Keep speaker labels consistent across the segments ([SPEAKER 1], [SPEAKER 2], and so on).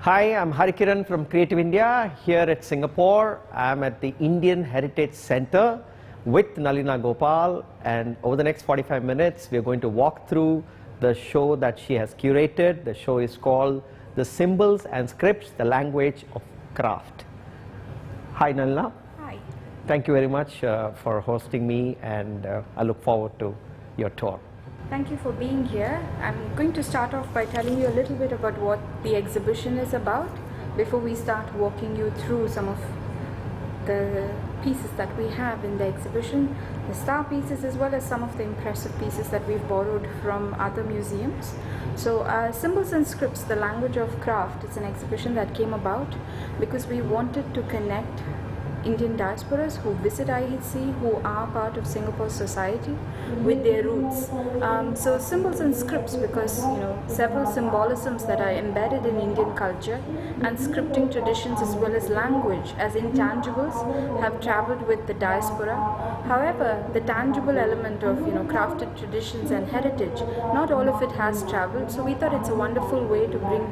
[SPEAKER 1] Hi, I'm Harikiran from Creative India here at Singapore. I'm at the Indian Heritage Center with Nalina Gopal, and over the next 45 minutes we're going to walk through the show that she has curated. The show is called The Symbols and Scripts, the Language of Craft. Hi Nalina.
[SPEAKER 2] Hi.
[SPEAKER 1] Thank you very much for hosting me, and I look forward to your tour.
[SPEAKER 2] Thank you for being here. I'm going to start off by telling you a little bit about what the exhibition is about before we start walking you through some of the pieces that we have in the exhibition, the star pieces as well as some of the impressive pieces that we've borrowed from other museums. So Symbols and Scripts, the Language of Craft, is an exhibition that came about because we wanted to connect Indian diasporas who visit IHC, who are part of Singapore society, with their roots. So symbols and scripts, because several symbolisms that are embedded in Indian culture and scripting traditions as well as language as intangibles have traveled with the diaspora. However, the tangible element of crafted traditions and heritage, not all of it has traveled. So we thought it's a wonderful way to bring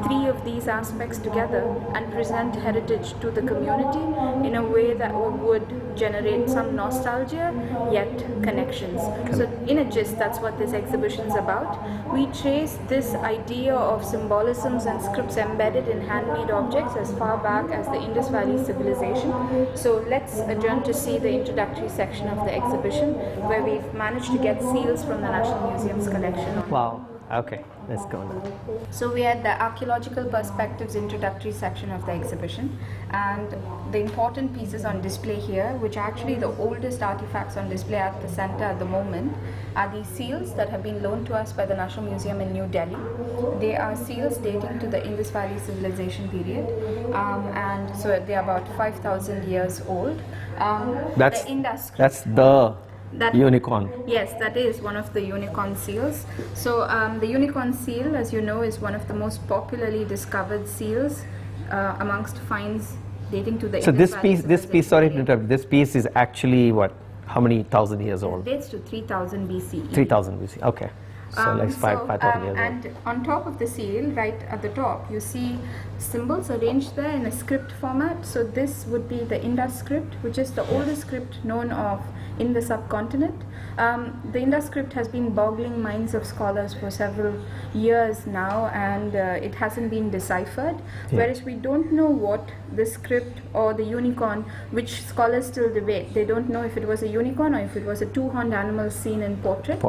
[SPEAKER 2] three of these aspects together and present heritage to the community in a way that would generate some nostalgia yet connections. So in a gist, that's what this exhibition is about. We trace this idea of symbolisms and scripts embedded in handmade objects as far back as the Indus Valley civilization. So let's adjourn to see the introductory section of the exhibition, where we've managed to get seals from the National Museum's collection.
[SPEAKER 1] Wow. Okay, let's go now.
[SPEAKER 2] So we had the Archaeological Perspectives introductory section of the exhibition, and the important pieces on display here, which are actually the oldest artifacts on display at the center at the moment, are these seals that have been loaned to us by the National Museum in New Delhi. They are seals dating to the Indus Valley civilization period, and so they are about 5,000 years old.
[SPEAKER 1] That's
[SPEAKER 2] the Indus script.
[SPEAKER 1] That's the unicorn.
[SPEAKER 2] Yes, that is one of the unicorn seals. So the unicorn seal, as you know, is one of the most popularly discovered seals amongst finds dating to the
[SPEAKER 1] So
[SPEAKER 2] Indus
[SPEAKER 1] this
[SPEAKER 2] Valley
[SPEAKER 1] piece, sorry to interrupt, this piece is actually what? How many thousand years old?
[SPEAKER 2] It dates to 3000 BCE.
[SPEAKER 1] 3000 BC. Okay. So like 5,000 years old.
[SPEAKER 2] And on top of the seal, right at the top, you see symbols arranged there in a script format. So this would be the Indus script, which is the oldest script known of in the subcontinent. The Indus script has been boggling minds of scholars for several years now, and it hasn't been deciphered. Whereas we don't know what the script or the unicorn, which scholars still debate. They don't know if it was a unicorn or if it was a two-horned animal seen in portrait.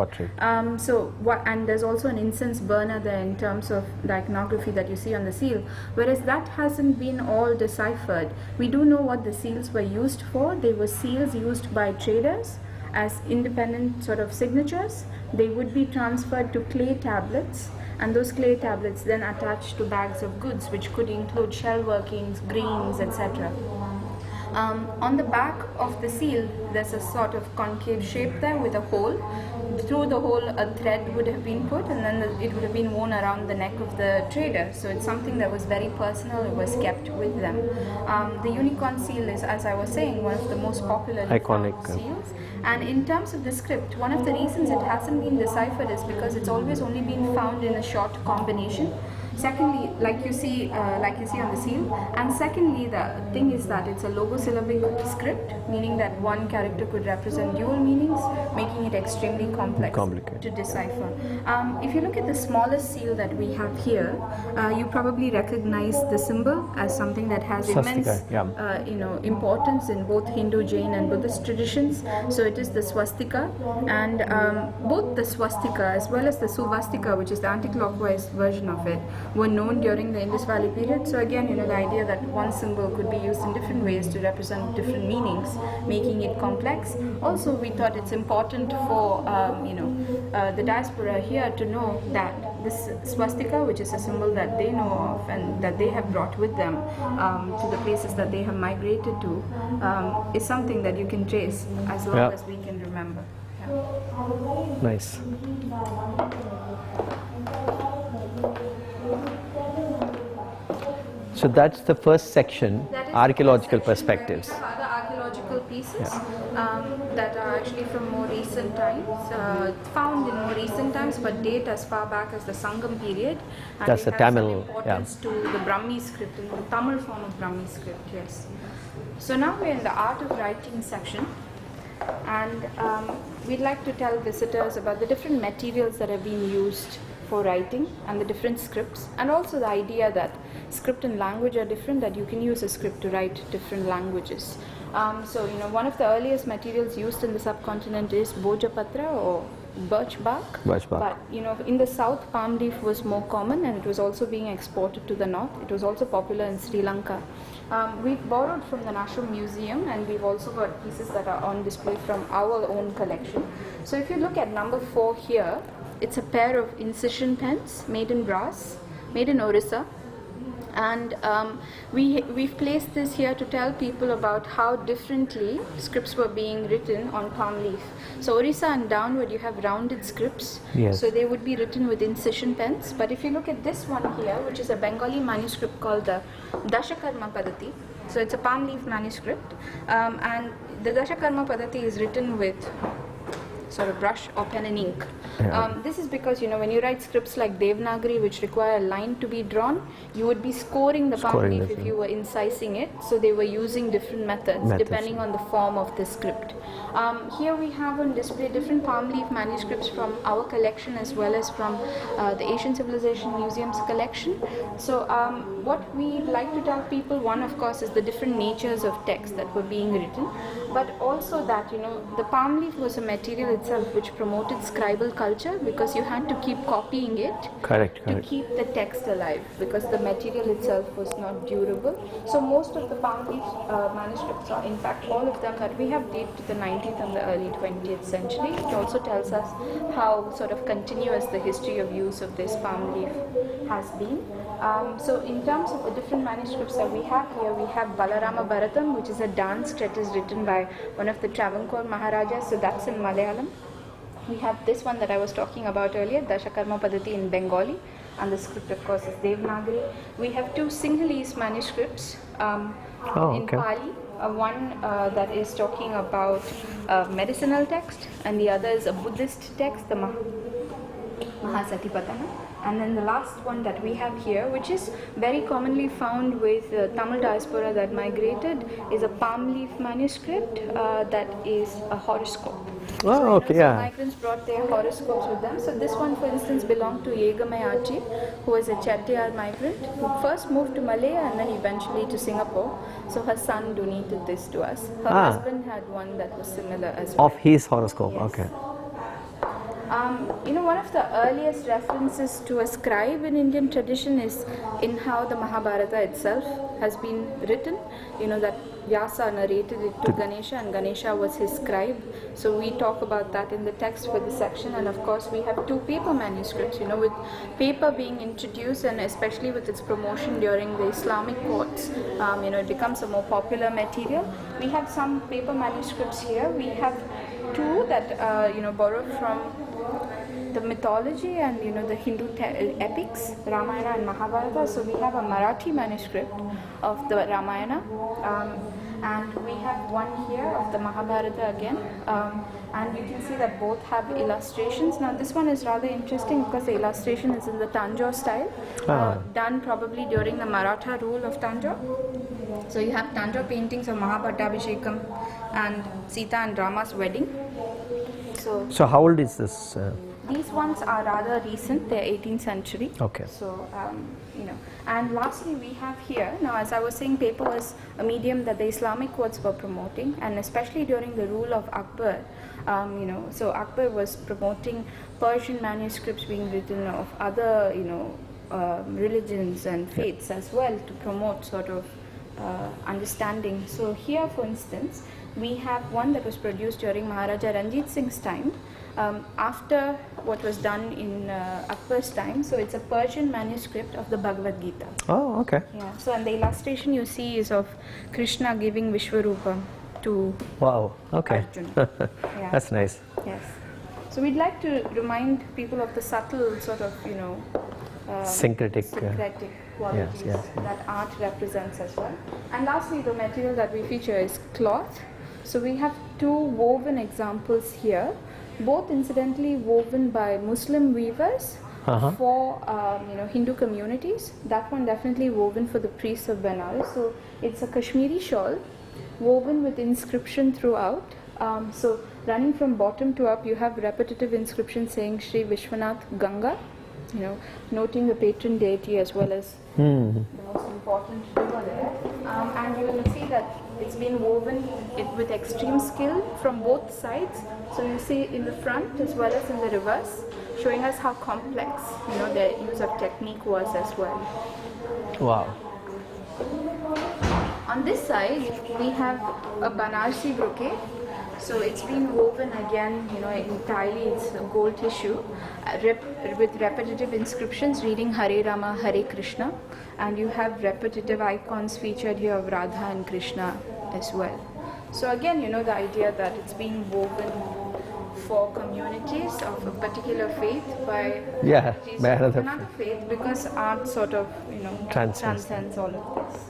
[SPEAKER 2] And there's also an incense burner there in terms of the iconography that you see on the seal. Whereas that hasn't been all deciphered. We do know what the seals were used for. They were seals used by traders as independent sort of signatures. They would be transferred to clay tablets, and those clay tablets then attached to bags of goods, which could include shell workings, greens, etc. On the back of the seal, there's a sort of concave shape there with a hole. Through the hole, a thread would have been put, and then it would have been worn around the neck of the trader. So it's something that was very personal. It was kept with them. The unicorn seal is, as I was saying, one of the most popular
[SPEAKER 1] iconic
[SPEAKER 2] seals. And in terms of the script, one of the reasons it hasn't been deciphered is because it's always only been found in a short combination. Secondly, like you see on the seal, and secondly, the thing is that it's a logosyllabic script, meaning that one character could represent dual meanings, making it extremely complex to decipher. If you look at the smallest seal that we have here, you probably recognize the symbol as something that has immense importance in both Hindu, Jain and Buddhist traditions. So it is the swastika, and both the swastika as well as the suvastika, which is the anti-clockwise version of it, were known during the Indus Valley period. So again, the idea that one symbol could be used in different ways to represent different meanings, making it complex. Also, we thought it's important for the diaspora here to know that this swastika, which is a symbol that they know of and that they have brought with them to the places that they have migrated to, is something that you can trace as long as we can remember.
[SPEAKER 1] Nice. So that's the first section, archaeological perspectives.
[SPEAKER 2] Other archaeological pieces that are actually from more recent times, found in more recent times, but date as far back as the Sangam period. And
[SPEAKER 1] That's
[SPEAKER 2] they
[SPEAKER 1] the
[SPEAKER 2] have
[SPEAKER 1] Tamil,
[SPEAKER 2] some importance to the Brahmi script, in the Tamil form of Brahmi script, yes. So now we're in the art of writing section, and we'd like to tell visitors about the different materials that have been used for writing and the different scripts, and also the idea that script and language are different, that you can use a script to write different languages. So, one of the earliest materials used in the subcontinent is Bhojapatra or birch bark.
[SPEAKER 1] Birch bark.
[SPEAKER 2] But, in the south, palm leaf was more common, and it was also being exported to the north. It was also popular in Sri Lanka. We've borrowed from the National Museum, and we've also got pieces that are on display from our own collection. So if you look at number 4 here, it's a pair of incision pens made in brass, made in Orissa. And we've placed this here to tell people about how differently scripts were being written on palm leaf. So Orissa and downward you have rounded scripts,
[SPEAKER 1] Yes.
[SPEAKER 2] so they would be written with incision pens. But if you look at this one here, which is a Bengali manuscript called the Dashakarma Padati, so it's a palm leaf manuscript, and the Dashakarma Padati is written with sort of brush or pen and ink.
[SPEAKER 1] Yeah.
[SPEAKER 2] This is because when you write scripts like Devanagari, which require a line to be drawn, you would be scoring the palm
[SPEAKER 1] Scoring
[SPEAKER 2] leaf
[SPEAKER 1] the
[SPEAKER 2] if you were incising it. So they were using different methods depending on the form of the script. Here we have on display different palm leaf manuscripts from our collection as well as from the Asian Civilization Museum's collection. So what we like to tell people, one of course is the different natures of text that were being written, but also that the palm leaf was a material itself which promoted scribal culture, because you had to keep copying it
[SPEAKER 1] Correct.
[SPEAKER 2] to keep the text alive, because the material itself was not durable. So most of the palm leaf manuscripts, are in fact all of them that we have, date to the 19th and the early 20th century. It also tells us how sort of continuous the history of use of this palm leaf has been. So in terms of the different manuscripts that we have here, we have Balarama Bharatam, which is a dance treatise written by one of the Travancore Maharajas, so that's in Malayalam. We have this one that I was talking about earlier, Dashakarma Padati, in Bengali, and the script of course is Devanagari. We have 2 Sinhalese manuscripts in Pali. One that is talking about medicinal text, and the other is a Buddhist text, the Mahasatipatana. And then the last one that we have here, which is very commonly found with Tamil diaspora that migrated, is a palm leaf manuscript that is a horoscope.
[SPEAKER 1] Oh, okay, yeah.
[SPEAKER 2] Migrants brought their horoscopes with them. So this one, for instance, belonged to Yegamayachi, who was a Chettiar migrant who first moved to Malaya and then eventually to Singapore. So her son donated this to us. Her husband had one that was similar as well.
[SPEAKER 1] Of his horoscope,
[SPEAKER 2] Yes.
[SPEAKER 1] okay.
[SPEAKER 2] One of the earliest references to a scribe in Indian tradition is in how the Mahabharata itself has been written. That Vyasa narrated it to Ganesha, and Ganesha was his scribe. So we talk about that in the text for the section. And of course we have 2 paper manuscripts, with paper being introduced, and especially with its promotion during the Islamic courts, it becomes a more popular material. We have some paper manuscripts here. We have 2 that borrowed from the mythology and the Hindu epics, Ramayana and Mahabharata. So we have a Marathi manuscript of the Ramayana, and we have one here of the Mahabharata again, and you can see that both have illustrations. Now this one is rather interesting because the illustration is in the Tanjore style, done probably during the Maratha rule of Tanjore. So you have Tanjore paintings of Mahabhatabhishekam and Sita and Rama's wedding.
[SPEAKER 1] So how old is this?
[SPEAKER 2] These ones are rather recent, they're 18th century.
[SPEAKER 1] Okay.
[SPEAKER 2] So, and lastly we have here, now as I was saying, paper was a medium that the Islamic courts were promoting, and especially during the rule of Akbar, so Akbar was promoting Persian manuscripts being written of other, religions and faiths as well, to promote sort of understanding. So here, for instance, we have one that was produced during Maharaja Ranjit Singh's time, after what was done in Akbar's time. So it's a Persian manuscript of the Bhagavad Gita.
[SPEAKER 1] Oh, okay.
[SPEAKER 2] Yeah. So and the illustration you see is of Krishna giving Vishwarupa to
[SPEAKER 1] Wow, okay.
[SPEAKER 2] Arjuna. Yeah.
[SPEAKER 1] That's nice.
[SPEAKER 2] Yes. So we'd like to remind people of the subtle sort of,
[SPEAKER 1] Syncretic.
[SPEAKER 2] qualities
[SPEAKER 1] yes.
[SPEAKER 2] that art represents as well. And lastly, the material that we feature is cloth. So we have two woven examples here, both incidentally woven by Muslim weavers for Hindu communities. That one definitely woven for the priests of Benares. So it's a Kashmiri shawl woven with inscription throughout. So running from bottom to up, you have repetitive inscription saying Shri Vishwanath Ganga, noting the patron deity as well as the most important river there. And you will see that it's been woven with extreme skill from both sides. So you see in the front as well as in the reverse, showing us how complex their use of technique was as well.
[SPEAKER 1] Wow.
[SPEAKER 2] On this side, we have a Banarsi brocade. So it's been woven again, entirely it's gold tissue with repetitive inscriptions reading Hare Rama, Hare Krishna, and you have repetitive icons featured here of Radha and Krishna as well. So again, the idea that it's being woven for communities of a particular faith by another faith, because art sort of transcends all of this.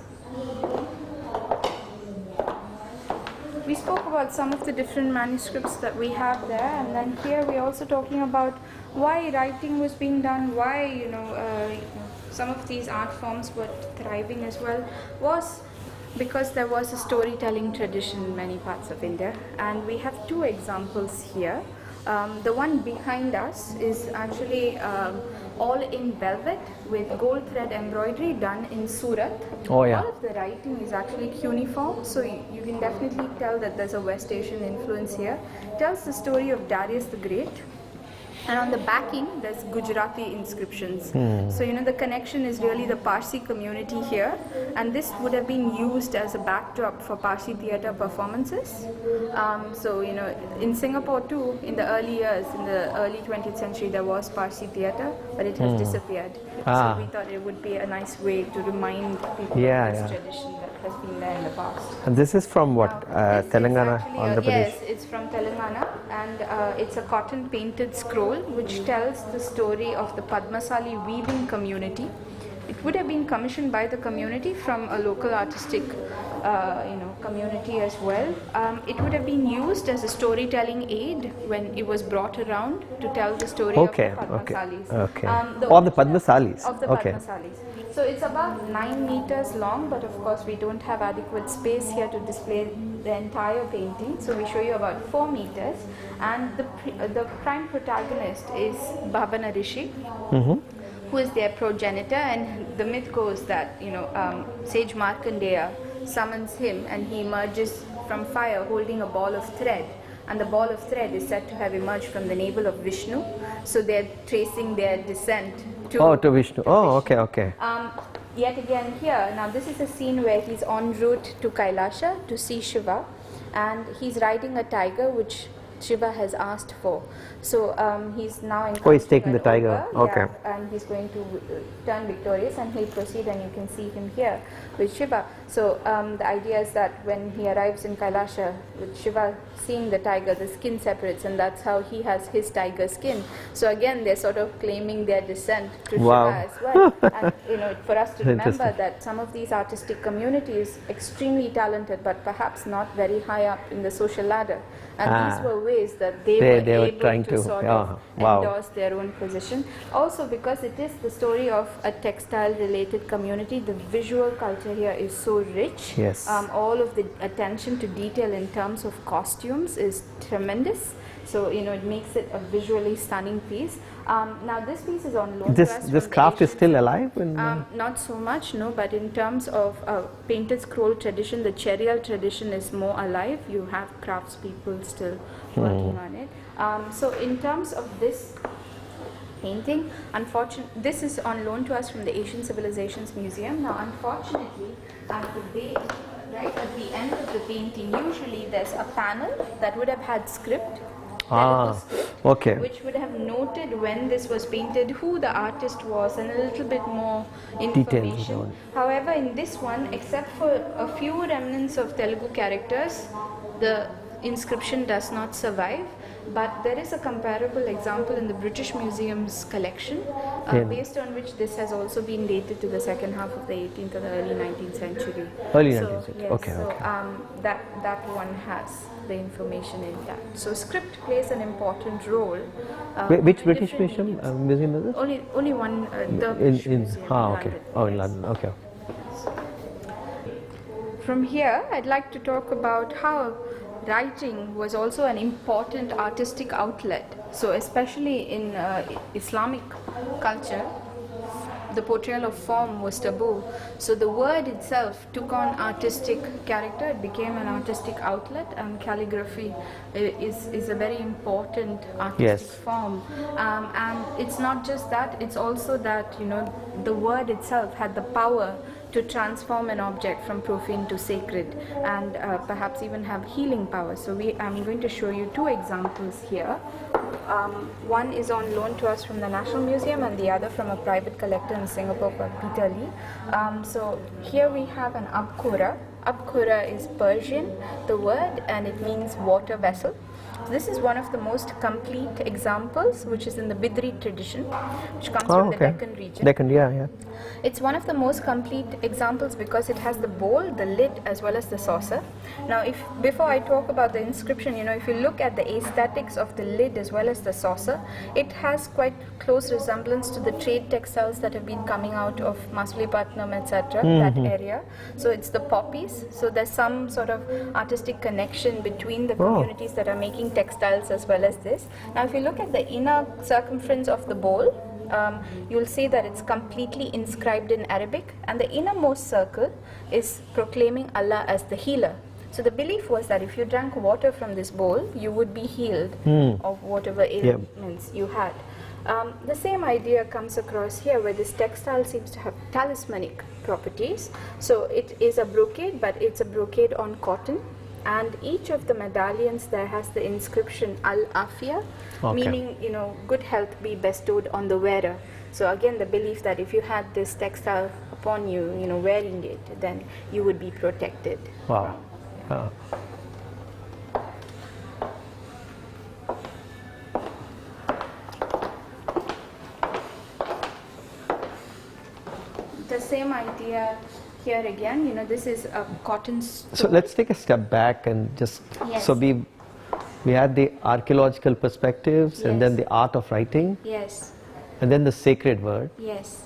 [SPEAKER 2] We spoke about some of the different manuscripts that we have there, and then here we're also talking about why writing was being done, why some of these art forms were thriving as well, was because there was a storytelling tradition in many parts of India, and we have two examples here. The one behind us is actually all in velvet with gold thread embroidery done in Surat.
[SPEAKER 1] Oh yeah.
[SPEAKER 2] All of the writing is actually cuneiform, so you can definitely tell that there's a West Asian influence here. It tells the story of Darius the Great. And on the backing, there's Gujarati inscriptions. So, the connection is really the Parsi community here. And this would have been used as a backdrop for Parsi theatre performances. In Singapore too, in the early years, in the early 20th century, there was Parsi theatre, but it has disappeared. So we thought it would be a nice way to remind people of this tradition that has been there in the past.
[SPEAKER 1] And this is from what? Telangana, Andhra Pradesh?
[SPEAKER 2] Yes, it's from Telangana, and it's a cotton painted scroll which tells the story of the Padmasali weaving community. It would have been commissioned by the community from a local artistic community as well. It would have been used as a storytelling aid when it was brought around to tell the story of the Padmasalis.
[SPEAKER 1] Of the Padmasalis.
[SPEAKER 2] Of the Padmasalis. So it's about 9 meters long, but of course we don't have adequate space here to display the entire painting. So we show you about 4 meters, and the prime protagonist is Bhavana Rishi, who is their progenitor, and the myth goes that sage Markandeya summons him and he emerges from fire holding a ball of thread, and the ball of thread is said to have emerged from the navel of Vishnu. So they're tracing their descent to
[SPEAKER 1] Vishnu. Okay.
[SPEAKER 2] Yet again here, now this is a scene where he's en route to Kailasha to see Shiva, and he's riding a tiger which Shiva has asked for. So he's now
[SPEAKER 1] he's taking the tiger. Okay.
[SPEAKER 2] And he's going to turn victorious, and he'll proceed, and you can see him here with Shiva. So the idea is that when he arrives in Kailasha with Shiva seeing the tiger, the skin separates, and that's how he has his tiger skin. So again, they're sort of claiming their descent to Shiva as well. And for us to remember that some of these artistic communities extremely talented, but perhaps not very high up in the social ladder. And these were ways that they were able to sort of endorse their own position. Also, because it is the story of a textile-related community, the visual culture here is so rich.
[SPEAKER 1] Yes.
[SPEAKER 2] All of the attention to detail in terms of costumes is tremendous. So, it makes it a visually stunning piece. Now, this piece is on loan to us.
[SPEAKER 1] This craft is still alive?
[SPEAKER 2] Not so much, no, but in terms of painted scroll tradition, the Cherial tradition is more alive. You have craftspeople still working on it. So, in terms of this painting, this is on loan to us from the Asian Civilizations Museum. Now, unfortunately, right at the end of the painting, usually there's a panel that would have had script. Which would have noted when this was painted, who the artist was, and a little bit more information. However, in this one, except for a few remnants of Telugu characters, the inscription does not survive. But there is a comparable example in the British Museum's collection, based on which this has also been dated to the second half of the 18th or the early 19th century.
[SPEAKER 1] Early
[SPEAKER 2] So,
[SPEAKER 1] 19th century.
[SPEAKER 2] yes,
[SPEAKER 1] Okay,
[SPEAKER 2] so,
[SPEAKER 1] okay.
[SPEAKER 2] that one has the information in that. So script plays an important role.
[SPEAKER 1] Which
[SPEAKER 2] in
[SPEAKER 1] British
[SPEAKER 2] different
[SPEAKER 1] museum,
[SPEAKER 2] mediums.
[SPEAKER 1] museum is it?
[SPEAKER 2] Only one, the British Museum in
[SPEAKER 1] okay.
[SPEAKER 2] London.
[SPEAKER 1] Oh, in
[SPEAKER 2] Yes.
[SPEAKER 1] London. Okay.
[SPEAKER 2] From here, I'd like to talk about how writing was also an important artistic outlet. So, especially in Islamic culture, the portrayal of form was taboo. So, the word itself took on artistic character, it became an artistic outlet, and calligraphy is a very important artistic
[SPEAKER 1] Yes.
[SPEAKER 2] form. And it's not just that, it's also that, the word itself had the power to transform an object from profane to sacred, and perhaps even have healing power. So I'm going to show you two examples here. One is on loan to us from the National Museum and the other from a private collector in Singapore called Peter Lee. So here we have an abkhura. Abkhura is Persian, the word, and it means water vessel. This is one of the most complete examples, which is in the Bidri tradition, which comes from the Deccan region.
[SPEAKER 1] Deccan, yeah.
[SPEAKER 2] It's one of the most complete examples because it has the bowl, the lid, as well as the saucer. Now, before I talk about the inscription, if you look at the aesthetics of the lid as well as the saucer, it has quite close resemblance to the trade textiles that have been coming out of Masulipattnam, etc., that area. So it's the poppies. So there's some sort of artistic connection between the communities that are making textiles as well as this. Now, if you look at the inner circumference of the bowl, you'll see that it's completely inscribed in Arabic, and the innermost circle is proclaiming Allah as the healer. So the belief was that if you drank water from this bowl, you would be healed of whatever ailments you had. The same idea comes across here, where this textile seems to have talismanic properties. So it is a brocade, but it's a brocade on cotton. And each of the medallions there has the inscription Al-Afia, meaning, good health be bestowed on the wearer. So again, the belief that if you had this textile upon you, wearing it, then you would be protected.
[SPEAKER 1] Wow.
[SPEAKER 2] The same idea here again, this is a cotton store.
[SPEAKER 1] So let's take a step back and just,
[SPEAKER 2] Yes.
[SPEAKER 1] so we had the archaeological perspectives, and then
[SPEAKER 2] Yes.
[SPEAKER 1] the art of writing,
[SPEAKER 2] Yes,
[SPEAKER 1] and then the sacred word.
[SPEAKER 2] yes.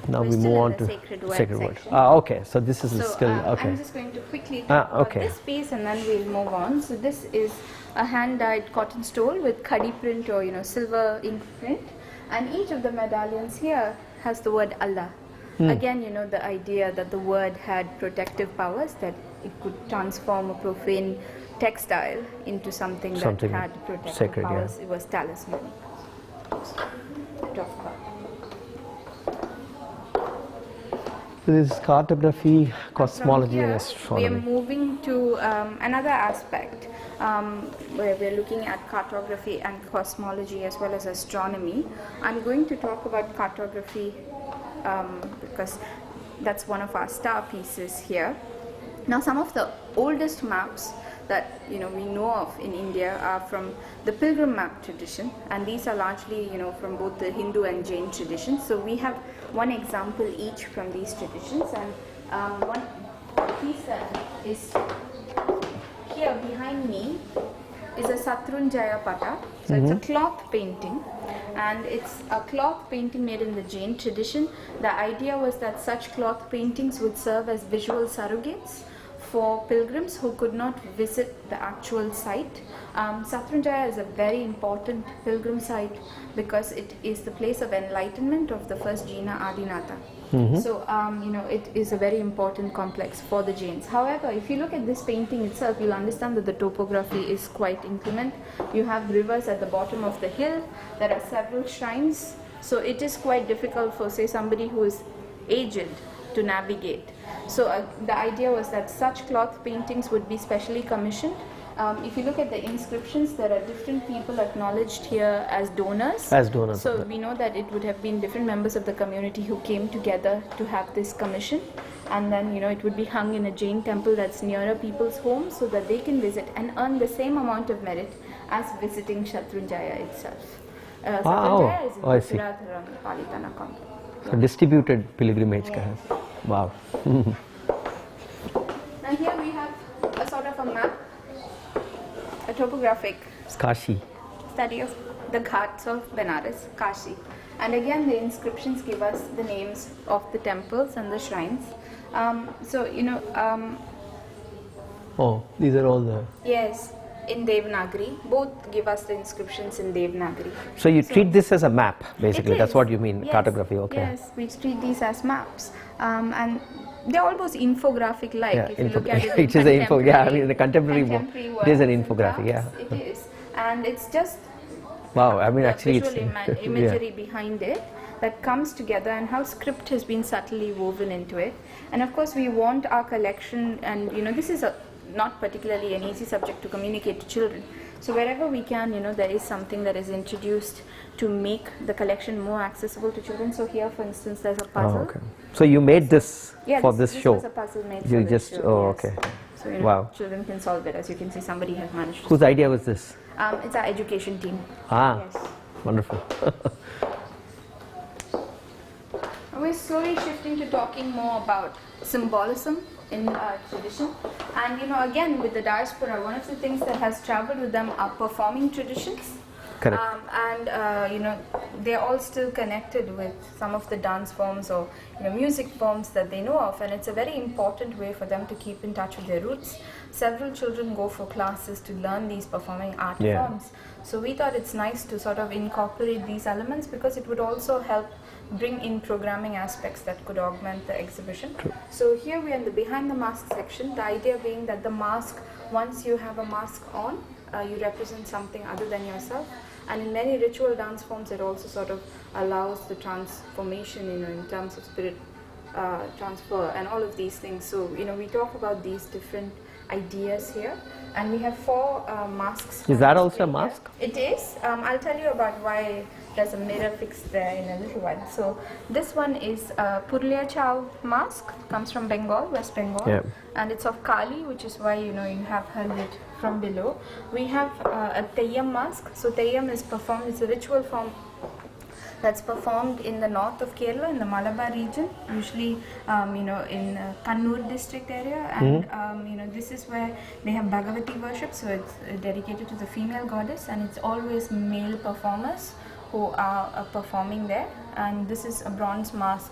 [SPEAKER 1] Now
[SPEAKER 2] We're
[SPEAKER 1] we
[SPEAKER 2] still
[SPEAKER 1] move
[SPEAKER 2] in
[SPEAKER 1] on
[SPEAKER 2] the
[SPEAKER 1] to
[SPEAKER 2] sacred word
[SPEAKER 1] sacred word.
[SPEAKER 2] section.
[SPEAKER 1] Okay, so this is
[SPEAKER 2] So
[SPEAKER 1] still okay.
[SPEAKER 2] I'm just going to quickly talk about
[SPEAKER 1] okay.
[SPEAKER 2] this piece, and then we'll move on. So this is a hand-dyed cotton stole with khadi print, or silver ink print, and each of the medallions here has the word Allah. Again, the idea that the word had protective powers, that it could transform a profane textile into something that had protective
[SPEAKER 1] sacred,
[SPEAKER 2] powers. It was talismanic. Talk about.
[SPEAKER 1] So this is cartography, cosmology, and
[SPEAKER 2] From here,
[SPEAKER 1] astronomy.
[SPEAKER 2] we are moving to another aspect where we're looking at cartography and cosmology as well as astronomy. I'm going to talk about cartography because that's one of our star pieces here. Now, some of the oldest maps that we know of in India are from the pilgrim map tradition, and these are largely from both the Hindu and Jain traditions. So we have one example each from these traditions, and one piece that is here behind me is a Satrunjaya Pata. So it's a cloth painting, and it's a cloth painting made in the Jain tradition. The idea was that such cloth paintings would serve as visual surrogates for pilgrims who could not visit the actual site. Satrunjaya is a very important pilgrim site because it is the place of enlightenment of the first Jaina Adinatha. So, it is a very important complex for the Jains. However, if you look at this painting itself, you'll understand that the topography is quite inclement. You have rivers at the bottom of the hill. There are several shrines. So it is quite difficult for, say, somebody who is aged to navigate. So the idea was that such cloth paintings would be specially commissioned. If you look at the inscriptions, there are different people acknowledged here as donors.
[SPEAKER 1] As donors.
[SPEAKER 2] So we know that it would have been different members of the community who came together to have this commission, and then it would be hung in a Jain temple that's nearer people's homes so that they can visit and earn the same amount of merit as visiting Shatrunjaya itself.
[SPEAKER 1] Wow.
[SPEAKER 2] Shatrunjaya is in
[SPEAKER 1] Oh, I see.
[SPEAKER 2] Tirutharam Palitana complex.
[SPEAKER 1] So distributed pilgrimage ka hai. Wow.
[SPEAKER 2] Now here we have a sort of a map, a topographic
[SPEAKER 1] It's Kashi.
[SPEAKER 2] study of the Ghats of Benares, Kashi. And again the inscriptions give us the names of the temples and the shrines.
[SPEAKER 1] Oh, these are all the.
[SPEAKER 2] Yes, in Devanagari, both give us the inscriptions in Devanagari.
[SPEAKER 1] So you treat this as a map, basically.
[SPEAKER 2] It
[SPEAKER 1] That's
[SPEAKER 2] is.
[SPEAKER 1] what you mean,
[SPEAKER 2] Yes,
[SPEAKER 1] cartography. Okay.
[SPEAKER 2] Yes, we treat these as maps, and they're almost infographic-like.
[SPEAKER 1] Yeah,
[SPEAKER 2] if you look at it,
[SPEAKER 1] it is an info. Yeah, I mean the contemporary
[SPEAKER 2] world,
[SPEAKER 1] it is an infographic. Yeah.
[SPEAKER 2] It is, and it's just
[SPEAKER 1] Wow. I mean,
[SPEAKER 2] the
[SPEAKER 1] actually, it's
[SPEAKER 2] visual imagery behind it that comes together, and how script has been subtly woven into it. And of course, we want our collection, and this is not particularly an easy subject to communicate to children. So wherever we can, there is something that is introduced to make the collection more accessible to children. So here, for instance, there's a puzzle.
[SPEAKER 1] Oh, okay. So you made this for this show.
[SPEAKER 2] Was a puzzle made
[SPEAKER 1] You
[SPEAKER 2] for this
[SPEAKER 1] just
[SPEAKER 2] show, yes.
[SPEAKER 1] okay.
[SPEAKER 2] So
[SPEAKER 1] Wow.
[SPEAKER 2] children can solve it. As you can see, somebody has managed to.
[SPEAKER 1] Whose idea was this?
[SPEAKER 2] It's our education team.
[SPEAKER 1] Ah,
[SPEAKER 2] Yes.
[SPEAKER 1] wonderful.
[SPEAKER 2] We're slowly shifting to talking more about symbolism in tradition, and again with the diaspora, one of the things that has traveled with them are performing traditions.
[SPEAKER 1] Correct.
[SPEAKER 2] They're all still connected with some of the dance forms or music forms that they know of, and it's a very important way for them to keep in touch with their roots. Several children go for classes to learn these performing art forms. So we thought it's nice to sort of incorporate these elements, because it would also help bring in programming aspects that could augment the exhibition.
[SPEAKER 1] True.
[SPEAKER 2] So here we are in the behind the mask section, the idea being that the mask, once you have a mask on, you represent something other than yourself. And in many ritual dance forms, it also sort of allows the transformation, in terms of spirit transfer and all of these things. So, we talk about these different ideas here, and we have 4 masks.
[SPEAKER 1] Is that also a mask?
[SPEAKER 2] Here. It is. I'll tell you about why there's a mirror fixed there in a little while. So this one is a Purulia Chow mask, comes from Bengal, West Bengal, and it's of Kali, which is why you have held it from below. We have a Teyyam mask. So Teyyam is performed, it's a ritual form that's performed in the north of Kerala, in the Malabar region, usually in Kannur district area, and this is where they have Bhagavati worship, so it's dedicated to the female goddess, and it's always male performers who are performing there. And this is a bronze mask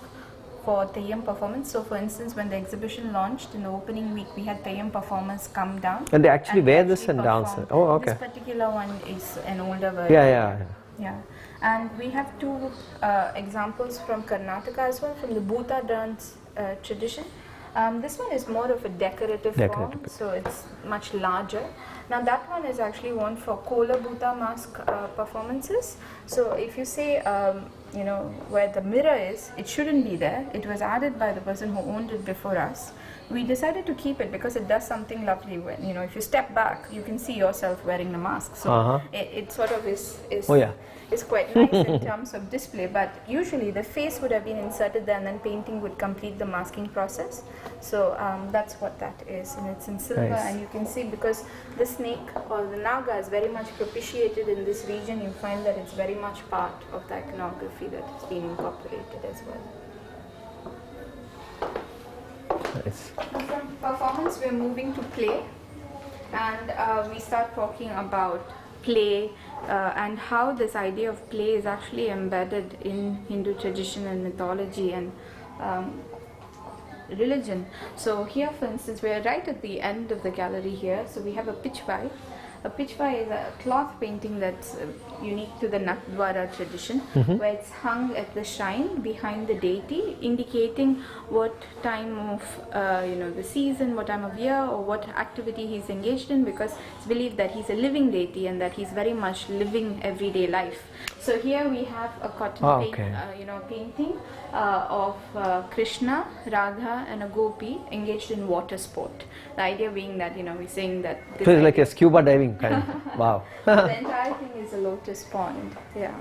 [SPEAKER 2] for Teyyam performance. So for instance, when the exhibition launched in the opening week, we had Teyyam performers come down.
[SPEAKER 1] And they actually wear this
[SPEAKER 2] actually
[SPEAKER 1] and dance.
[SPEAKER 2] perform.
[SPEAKER 1] Oh, okay.
[SPEAKER 2] This particular one is an older version. Yeah. And we have 2 examples from Karnataka as well, from the Bhuta dance tradition. This one is more of a decorative form, so it's much larger. Now that one is actually one for Kola Bhuta mask performances. So if you say, where the mirror is, it shouldn't be there. It was added by the person who owned it before us. We decided to keep it because it does something lovely. When if you step back, you can see yourself wearing the mask. So it sort of is quite nice in terms of display. But usually the face would have been inserted there, and then painting would complete the masking process. So that's what that is, and it's in silver.
[SPEAKER 1] Nice.
[SPEAKER 2] And you can see, because the snake or the naga is very much propitiated in this region, you find that it's very much part of the iconography that has been incorporated as well.
[SPEAKER 1] Nice.
[SPEAKER 2] From performance, we're moving to play, and we start talking about play and how this idea of play is actually embedded in Hindu tradition and mythology and religion. So here, for instance, we are right at the end of the gallery here. So we have a Pichwai. A Pichwai is a cloth painting that's unique to the Nathdwara tradition, where it's hung at the shrine behind the deity, indicating what time of the season, what time of year, or what activity he's engaged in, because it's believed that he's a living deity and that he's very much living everyday life. So here we have a cotton painting of Krishna, Radha, and a gopi engaged in water sport. The idea being that we're saying that
[SPEAKER 1] So it's like a scuba diving kind. Wow.
[SPEAKER 2] the entire thing is a lotus pond. Yeah.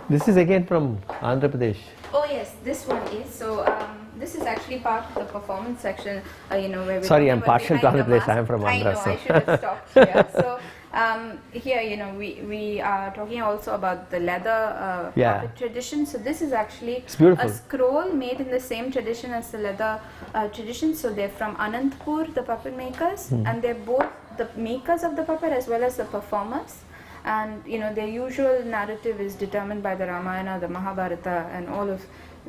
[SPEAKER 1] This is again from Andhra Pradesh.
[SPEAKER 2] Oh yes, this one is. So this is actually part of the performance section. Where we're
[SPEAKER 1] Sorry,
[SPEAKER 2] talking
[SPEAKER 1] I'm
[SPEAKER 2] about
[SPEAKER 1] partial to
[SPEAKER 2] behind
[SPEAKER 1] Andhra
[SPEAKER 2] the
[SPEAKER 1] Pradesh.
[SPEAKER 2] mask.
[SPEAKER 1] I am from
[SPEAKER 2] I
[SPEAKER 1] Andhra.
[SPEAKER 2] know, I should have stopped here. So Here, you know, we are talking also about the leather
[SPEAKER 1] Yeah.
[SPEAKER 2] puppet tradition. So this is actually
[SPEAKER 1] It's beautiful.
[SPEAKER 2] a scroll made in the same tradition as the leather tradition. So they're from Anantapur, the puppet makers, and they're both the makers of the puppet as well as the performers. And you know, their usual narrative is determined by the Ramayana, the Mahabharata, and all of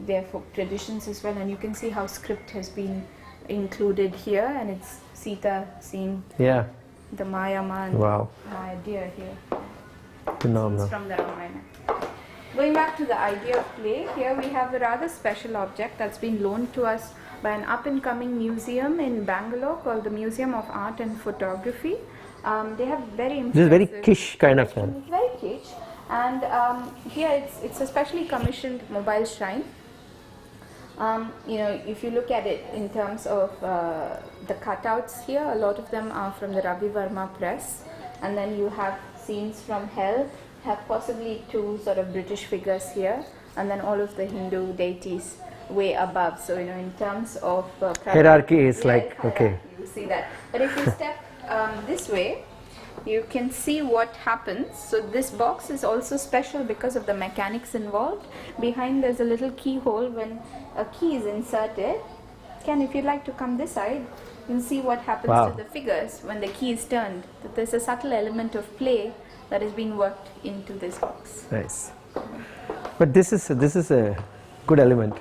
[SPEAKER 2] their folk traditions as well. And you can see how script has been included here, and it's Sita seeing
[SPEAKER 1] Yeah.
[SPEAKER 2] the Maya man,
[SPEAKER 1] Wow.
[SPEAKER 2] Maya deer here.
[SPEAKER 1] Phenomenal.
[SPEAKER 2] It's from the Ramayana. Going back to the idea of play, here we have a rather special object that's been loaned to us by an up-and-coming museum in Bangalore called the Museum of Art and Photography. They have very impressive.
[SPEAKER 1] This is very kish kind of thing.
[SPEAKER 2] It's very kitsch, and here it's a specially commissioned mobile shrine. You know, if you look at it in terms of the cutouts here, a lot of them are from the Ravi Verma press, and then you have scenes from hell, have possibly two sort of British figures here, and then all of the Hindu deities way above. So you know, in terms of
[SPEAKER 1] Hierarchy is like,
[SPEAKER 2] hierarchy,
[SPEAKER 1] okay.
[SPEAKER 2] you see that. But if you step this way, you can see what happens. So this box is also special because of the mechanics involved. Behind there's a little keyhole. When a key is inserted, Ken, if you'd like to come this side, you'll see what happens
[SPEAKER 1] Wow.
[SPEAKER 2] to the figures when the key is turned. That there's a subtle element of play that has been worked into this box.
[SPEAKER 1] Nice. But this is a good element.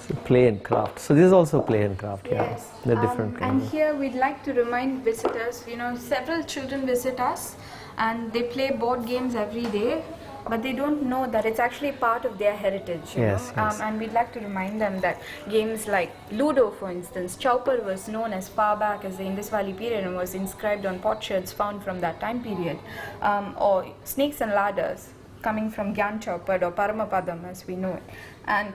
[SPEAKER 1] So play and craft. So this is also play and craft. Yeah.
[SPEAKER 2] Yes.
[SPEAKER 1] They're different. kind
[SPEAKER 2] And
[SPEAKER 1] of-
[SPEAKER 2] here we'd like to remind visitors, you know, several children visit us and they play board games every day, but they don't know that it's actually part of their heritage. You
[SPEAKER 1] Yes,
[SPEAKER 2] know?
[SPEAKER 1] yes.
[SPEAKER 2] And we'd like to remind them that games like Ludo, for instance, Chowper was known as far back as the Indus Valley period and was inscribed on potsherds found from that time period. Or Snakes and Ladders, coming from Gyan Chowpad or Paramapadam as we know it. And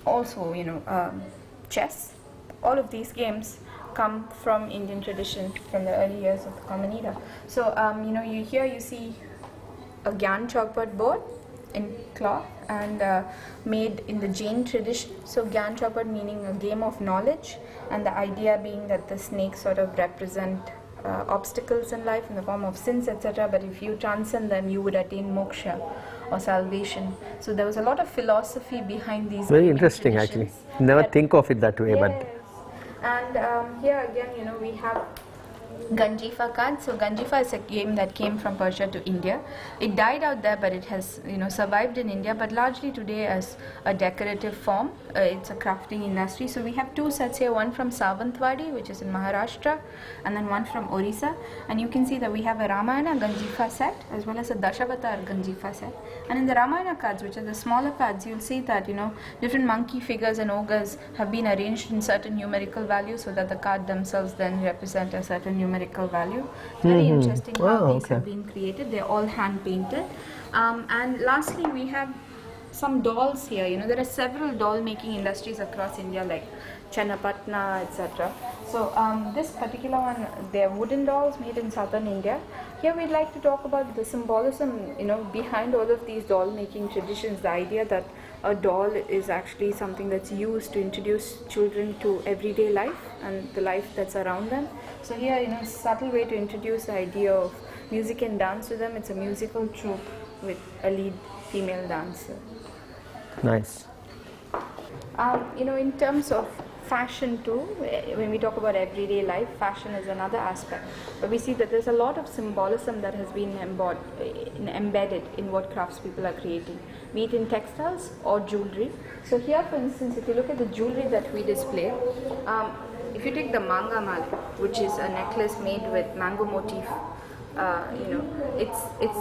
[SPEAKER 2] also, you know, chess. All of these games come from Indian tradition from the early years of the Common Era. So, you know, here you see a Gyan Chowpad board in cloth and made in the Jain tradition. So, Gyan Chowpad meaning a game of knowledge, and the idea being that the snakes sort of represent obstacles in life in the form of sins, etc. But if you transcend them, you would attain moksha or salvation. So there was a lot of philosophy behind these.
[SPEAKER 1] Very
[SPEAKER 2] gaming
[SPEAKER 1] interesting actually.
[SPEAKER 2] traditions.
[SPEAKER 1] Never
[SPEAKER 2] But-
[SPEAKER 1] think of it that way, but
[SPEAKER 2] Yes. And here again, you know, we have Ganjifa cards. So Ganjifa is a game that came from Persia to India. It died out there, but it has, you know, survived in India, but largely today as a decorative form. It's a crafting industry. So we have two sets here, one from Savantwadi, which is in Maharashtra, and then one from Orissa. And you can see that we have a Ramayana Ganjifa set as well as a Dashavatar Ganjifa set. And in the Ramayana cards, which are the smaller cards, you'll see that, you know, different monkey figures and ogres have been arranged in certain numerical values so that the card themselves then represent a certain numerical value. Very interesting how
[SPEAKER 1] Wow,
[SPEAKER 2] these
[SPEAKER 1] okay.
[SPEAKER 2] have been created. They're all hand painted. And lastly, we have some dolls here. You know, there are several doll making industries across India, like Channapatna, etc. So this particular one, they're wooden dolls made in southern India. Here we'd like to talk about the symbolism, you know, behind all of these doll making traditions. The idea that a doll is actually something that's used to introduce children to everyday life and the life that's around them. So here, you know, a subtle way to introduce the idea of music and dance to them. It's a musical troupe with a lead female dancer.
[SPEAKER 1] nice.
[SPEAKER 2] You know, in terms of fashion too, when we talk about everyday life, fashion is another aspect. But we see that there's a lot of symbolism that has been embedded in what craftspeople are creating, be it in textiles or jewelry. So here, for instance, if you look at the jewelry that we display, if you take the manga mala, which is a necklace made with mango motif, you know, it's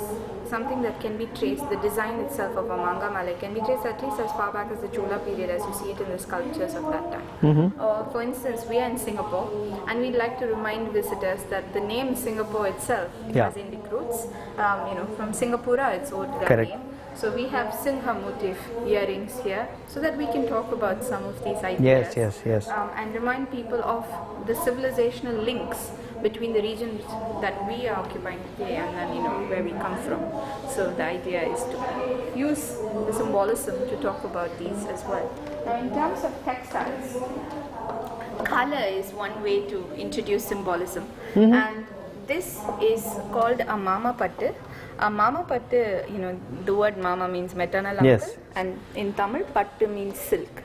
[SPEAKER 2] something that can be traced. The design itself of a manga mala can be traced at least as far back as the Chola period, as you see it in the sculptures of that time. For instance, we are in Singapore, and we'd like to remind visitors that the name Singapore itself
[SPEAKER 1] Yeah.
[SPEAKER 2] has Indic roots. You know, from Singapura, it's owed that
[SPEAKER 1] Correct.
[SPEAKER 2] name. So we have Singha motif earrings here, so that we can talk about some of these ideas.
[SPEAKER 1] Yes.
[SPEAKER 2] And remind people of the civilizational links between the regions that we are occupying today and then where we come from. So the idea is to use the symbolism to talk about these as well. Now in terms of textiles, color is one way to introduce symbolism, and this is called a mama pattu. A mama pattu, the word mama means maternal uncle,
[SPEAKER 1] Yes.
[SPEAKER 2] and in Tamil pattu means silk.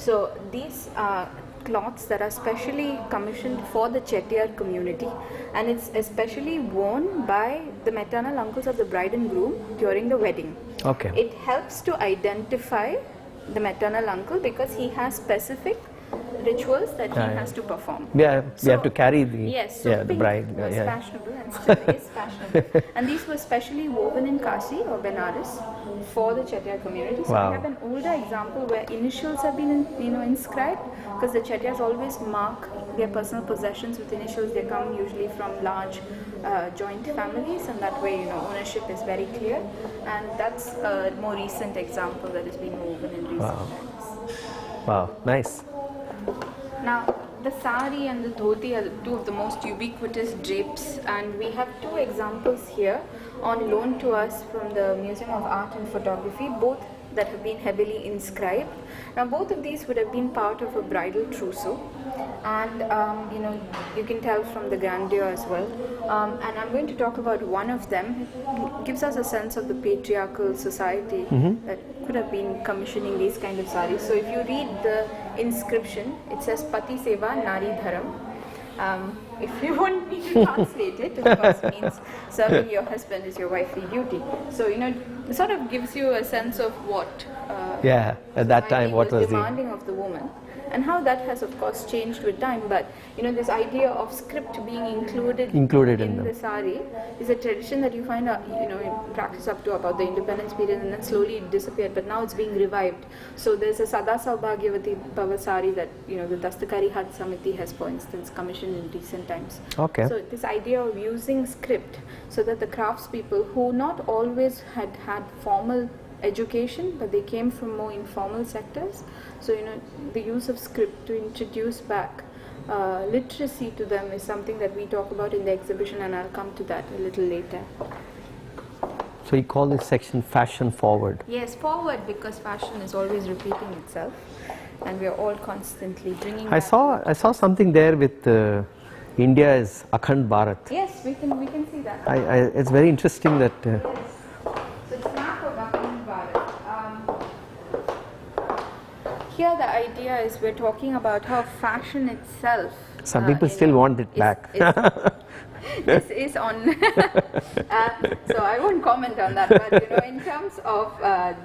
[SPEAKER 2] So these are cloths that are specially commissioned for the Chettiar community, and it's especially worn by the maternal uncles of the bride and groom during the wedding.
[SPEAKER 1] Okay.
[SPEAKER 2] It helps to identify the maternal uncle because he has specific rituals that he has to perform.
[SPEAKER 1] Yeah, we have to carry the
[SPEAKER 2] Yes, so
[SPEAKER 1] the
[SPEAKER 2] pink
[SPEAKER 1] bride.
[SPEAKER 2] was
[SPEAKER 1] yeah.
[SPEAKER 2] fashionable and still is fashionable. And these were specially woven in Kasi or Benares for the Chettiar community. So
[SPEAKER 1] Wow.
[SPEAKER 2] we have an older example where initials have been inscribed, because the Chettiars always mark their personal possessions with initials. They come usually from large joint families, and that way ownership is very clear. And that's a more recent example that has been woven in recent times.
[SPEAKER 1] Wow, nice.
[SPEAKER 2] Now, the sari and the dhoti are two of the most ubiquitous drapes, and we have two examples here on loan to us from the Museum of Art and Photography, both that have been heavily inscribed. Now, both of these would have been part of a bridal trousseau, and you can tell from the grandeur as well. And I'm going to talk about one of them. It gives us a sense of the patriarchal society that could have been commissioning these kind of saris. So if you read the inscription, it says Pati Seva Nari Dharam. If you want me to translate it, of course, means serving your husband is your wifely duty. So it sort of gives you a sense of what
[SPEAKER 1] Yeah, at that
[SPEAKER 2] society
[SPEAKER 1] time, what was the
[SPEAKER 2] demanding of the woman, and how that has of course changed with time. But this idea of script being included
[SPEAKER 1] Included in
[SPEAKER 2] the
[SPEAKER 1] them.
[SPEAKER 2] sari is a tradition that you find in practice up to about the independence period, and then slowly it disappeared, but now it's being revived. So there's a Sada Saubhagyavati Bhava sari that the Dastakari Hat Samiti has, for instance, commissioned in recent times.
[SPEAKER 1] Okay.
[SPEAKER 2] So this idea of using script so that the craftspeople who not always had formal education, but they came from more informal sectors, so the use of script to introduce back literacy to them is something that we talk about in the exhibition, and I'll come to that a little later.
[SPEAKER 1] So you call this section fashion forward.
[SPEAKER 2] Yes, forward, because fashion is always repeating itself, and we are all constantly bringing
[SPEAKER 1] I saw something there with India is Akhand Bharat.
[SPEAKER 2] Yes, we can see that.
[SPEAKER 1] It's very interesting that
[SPEAKER 2] Yes. So it's map of Akhand Bharat. Here the idea is we're talking about how fashion itself.
[SPEAKER 1] some people still want it back.
[SPEAKER 2] This is on. So I won't comment on that. But in terms of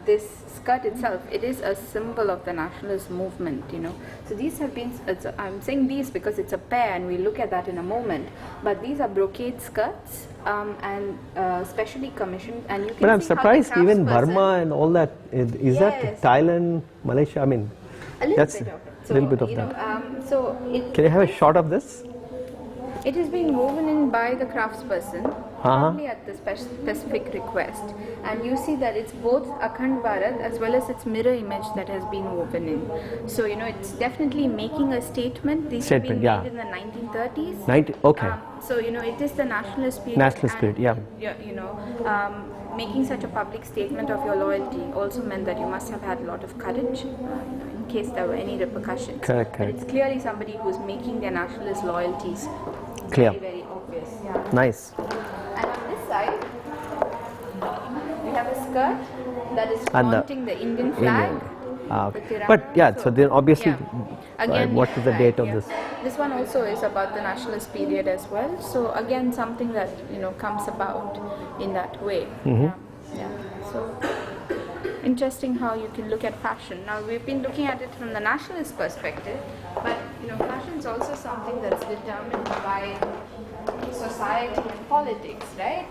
[SPEAKER 2] this skirt itself, it is a symbol of the nationalist movement. So these have been. I'm saying these because it's a pair, and we'll look at that in a moment. But these are brocade skirts, and specially commissioned. And you can.
[SPEAKER 1] But I'm
[SPEAKER 2] see how the
[SPEAKER 1] surprised even
[SPEAKER 2] craftsperson-
[SPEAKER 1] Burma and all that. Is that
[SPEAKER 2] Yes.
[SPEAKER 1] Thailand, Malaysia? I mean,
[SPEAKER 2] A little
[SPEAKER 1] that's
[SPEAKER 2] bit of it.
[SPEAKER 1] a little bit of that.
[SPEAKER 2] So it.
[SPEAKER 1] Can you have a shot of this?
[SPEAKER 2] It is being woven in by the craftsperson, probably at the specific request. And you see that it's both Akhand Bharat as well as its mirror image that has been woven in. So, it's definitely making a statement. These have been
[SPEAKER 1] Statement,
[SPEAKER 2] made in the 1930s.
[SPEAKER 1] Okay.
[SPEAKER 2] So, it is the nationalist spirit.
[SPEAKER 1] Nationalist spirit, yeah.
[SPEAKER 2] Making such a public statement of your loyalty also meant that you must have had a lot of courage in case there were any repercussions.
[SPEAKER 1] Correct.
[SPEAKER 2] But it's clearly somebody who's making their nationalist loyalties
[SPEAKER 1] Clear.
[SPEAKER 2] very, very obvious. Yeah.
[SPEAKER 1] Nice.
[SPEAKER 2] And on this side, we have a skirt that is
[SPEAKER 1] And the
[SPEAKER 2] flaunting the Indian flag.
[SPEAKER 1] Okay.
[SPEAKER 2] the Tiranga.
[SPEAKER 1] But yeah, so then obviously,
[SPEAKER 2] Again,
[SPEAKER 1] what is the date of
[SPEAKER 2] yeah.
[SPEAKER 1] this?
[SPEAKER 2] This one also is about the nationalist period as well. So again, something that comes about in that way. Yeah. So interesting how you can look at fashion. Now we've been looking at it from the nationalist perspective, but fashion is also something that's determined by society and politics, right?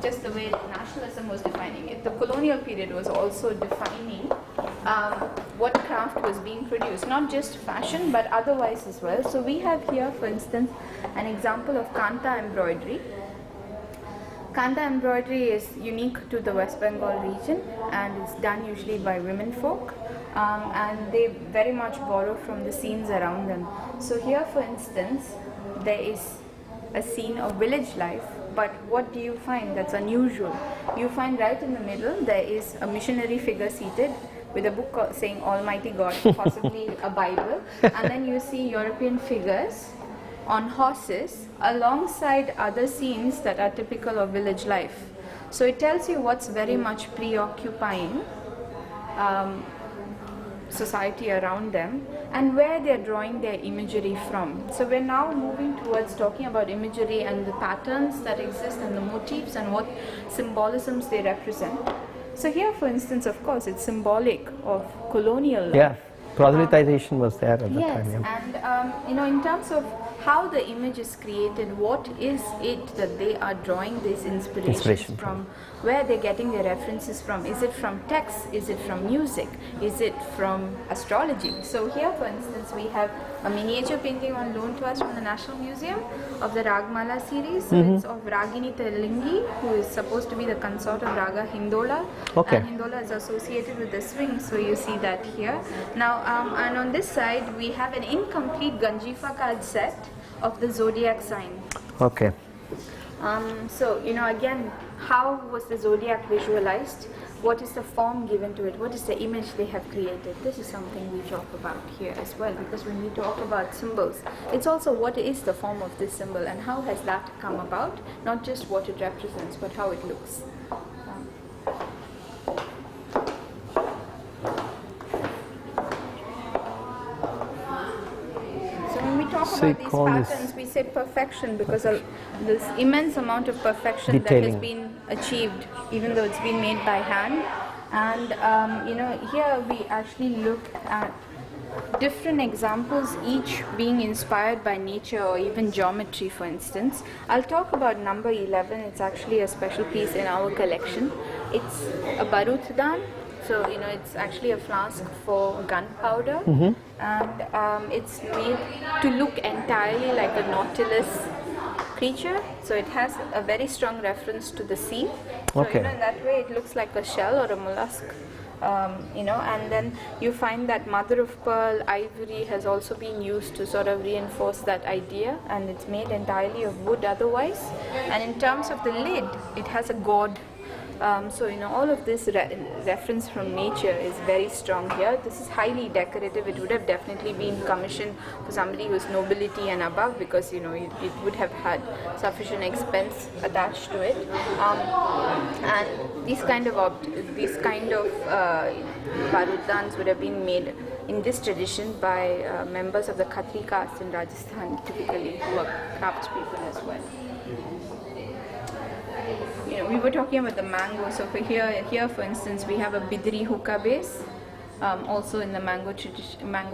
[SPEAKER 2] Just the way nationalism was defining it. The colonial period was also defining what craft was being produced, not just fashion but otherwise as well. So we have here, for instance, an example of Kanta embroidery. Kanta embroidery is unique to the West Bengal region, and it's done usually by women folk, and they very much borrow from the scenes around them. So here, for instance, there is a scene of village life, but what do you find that's unusual? You find right in the middle there is a missionary figure seated with a book saying Almighty God, possibly a Bible, and then you see European figures on horses alongside other scenes that are typical of village life. So it tells you what's very much preoccupying society around them and where they're drawing their imagery from. So we're now moving towards talking about imagery and the patterns that exist and the motifs and what symbolisms they represent. So here, for instance, of course, it's symbolic of colonial life.
[SPEAKER 1] Yeah, proselytization was there at the
[SPEAKER 2] Yes,
[SPEAKER 1] time. Yeah.
[SPEAKER 2] and you know, in terms of how the image is created, what is it that they are drawing these inspirations from? Where they're getting their references from? Is it from text? Is it from music? Is it from astrology? So here, for instance, we have a miniature painting on loan to us from the National Museum of the Ragmala series. So it's of Ragini Telingi, who is supposed to be the consort of Raga Hindola.
[SPEAKER 1] Okay.
[SPEAKER 2] And Hindola is associated with the swing, so you see that here. Now, and on this side, we have an incomplete Ganjifa card set of the zodiac sign.
[SPEAKER 1] Okay.
[SPEAKER 2] So, you know, again, how was the zodiac visualized? What is the form given to it? What is the image they have created? This is something we talk about here as well, because when we talk about symbols, it's also what is the form of this symbol and how has that come about? Not just what it represents, but how it looks. Talk about these patterns, we say perfection because this immense amount of perfection that has been achieved, even though it's been made by hand. And you know, here we actually look at different examples, each being inspired by nature or even geometry, for instance. I'll talk about number 11. It's actually a special piece in our collection. It's a barutdan. So, you know, it's actually a flask for gunpowder, and it's made to look entirely like a nautilus creature. So it has a very strong reference to the sea. So, you know, in that way it looks like a shell or a mollusk. You know, and then you find that mother of pearl ivory has also been used to sort of reinforce that idea, and it's made entirely of wood otherwise. And in terms of the lid, it has a gourd. So, you know, all of this reference from nature is very strong here. This is highly decorative. It would have definitely been commissioned for somebody who's nobility and above, because, you know, it would have had sufficient expense attached to it. And these kind of barutdans would have been made in this tradition by members of the Khatri caste in Rajasthan, typically, who are craftspeople as well. You know, we were talking about the mango. So for here, for instance, we have a bidri hookah base, also in the mango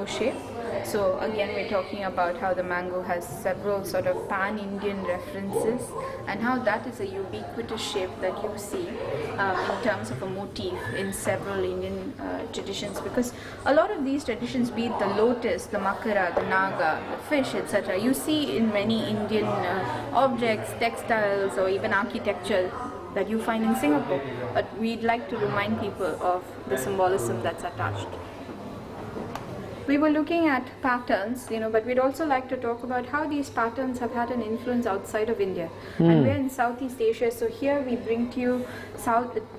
[SPEAKER 2] shape. So again, we're talking about how the mango has several sort of pan-Indian references, and how that is a ubiquitous shape that you see in terms of a motif in several Indian traditions. Because a lot of these traditions, be it the lotus, the makara, the naga, the fish, etc., you see in many Indian objects, textiles, or even architecture that you find in Singapore. But we'd like to remind people of the symbolism that's attached. We were looking at patterns, you know, but we'd also like to talk about how these patterns have had an influence outside of India. And we're in Southeast Asia, so here we bring to you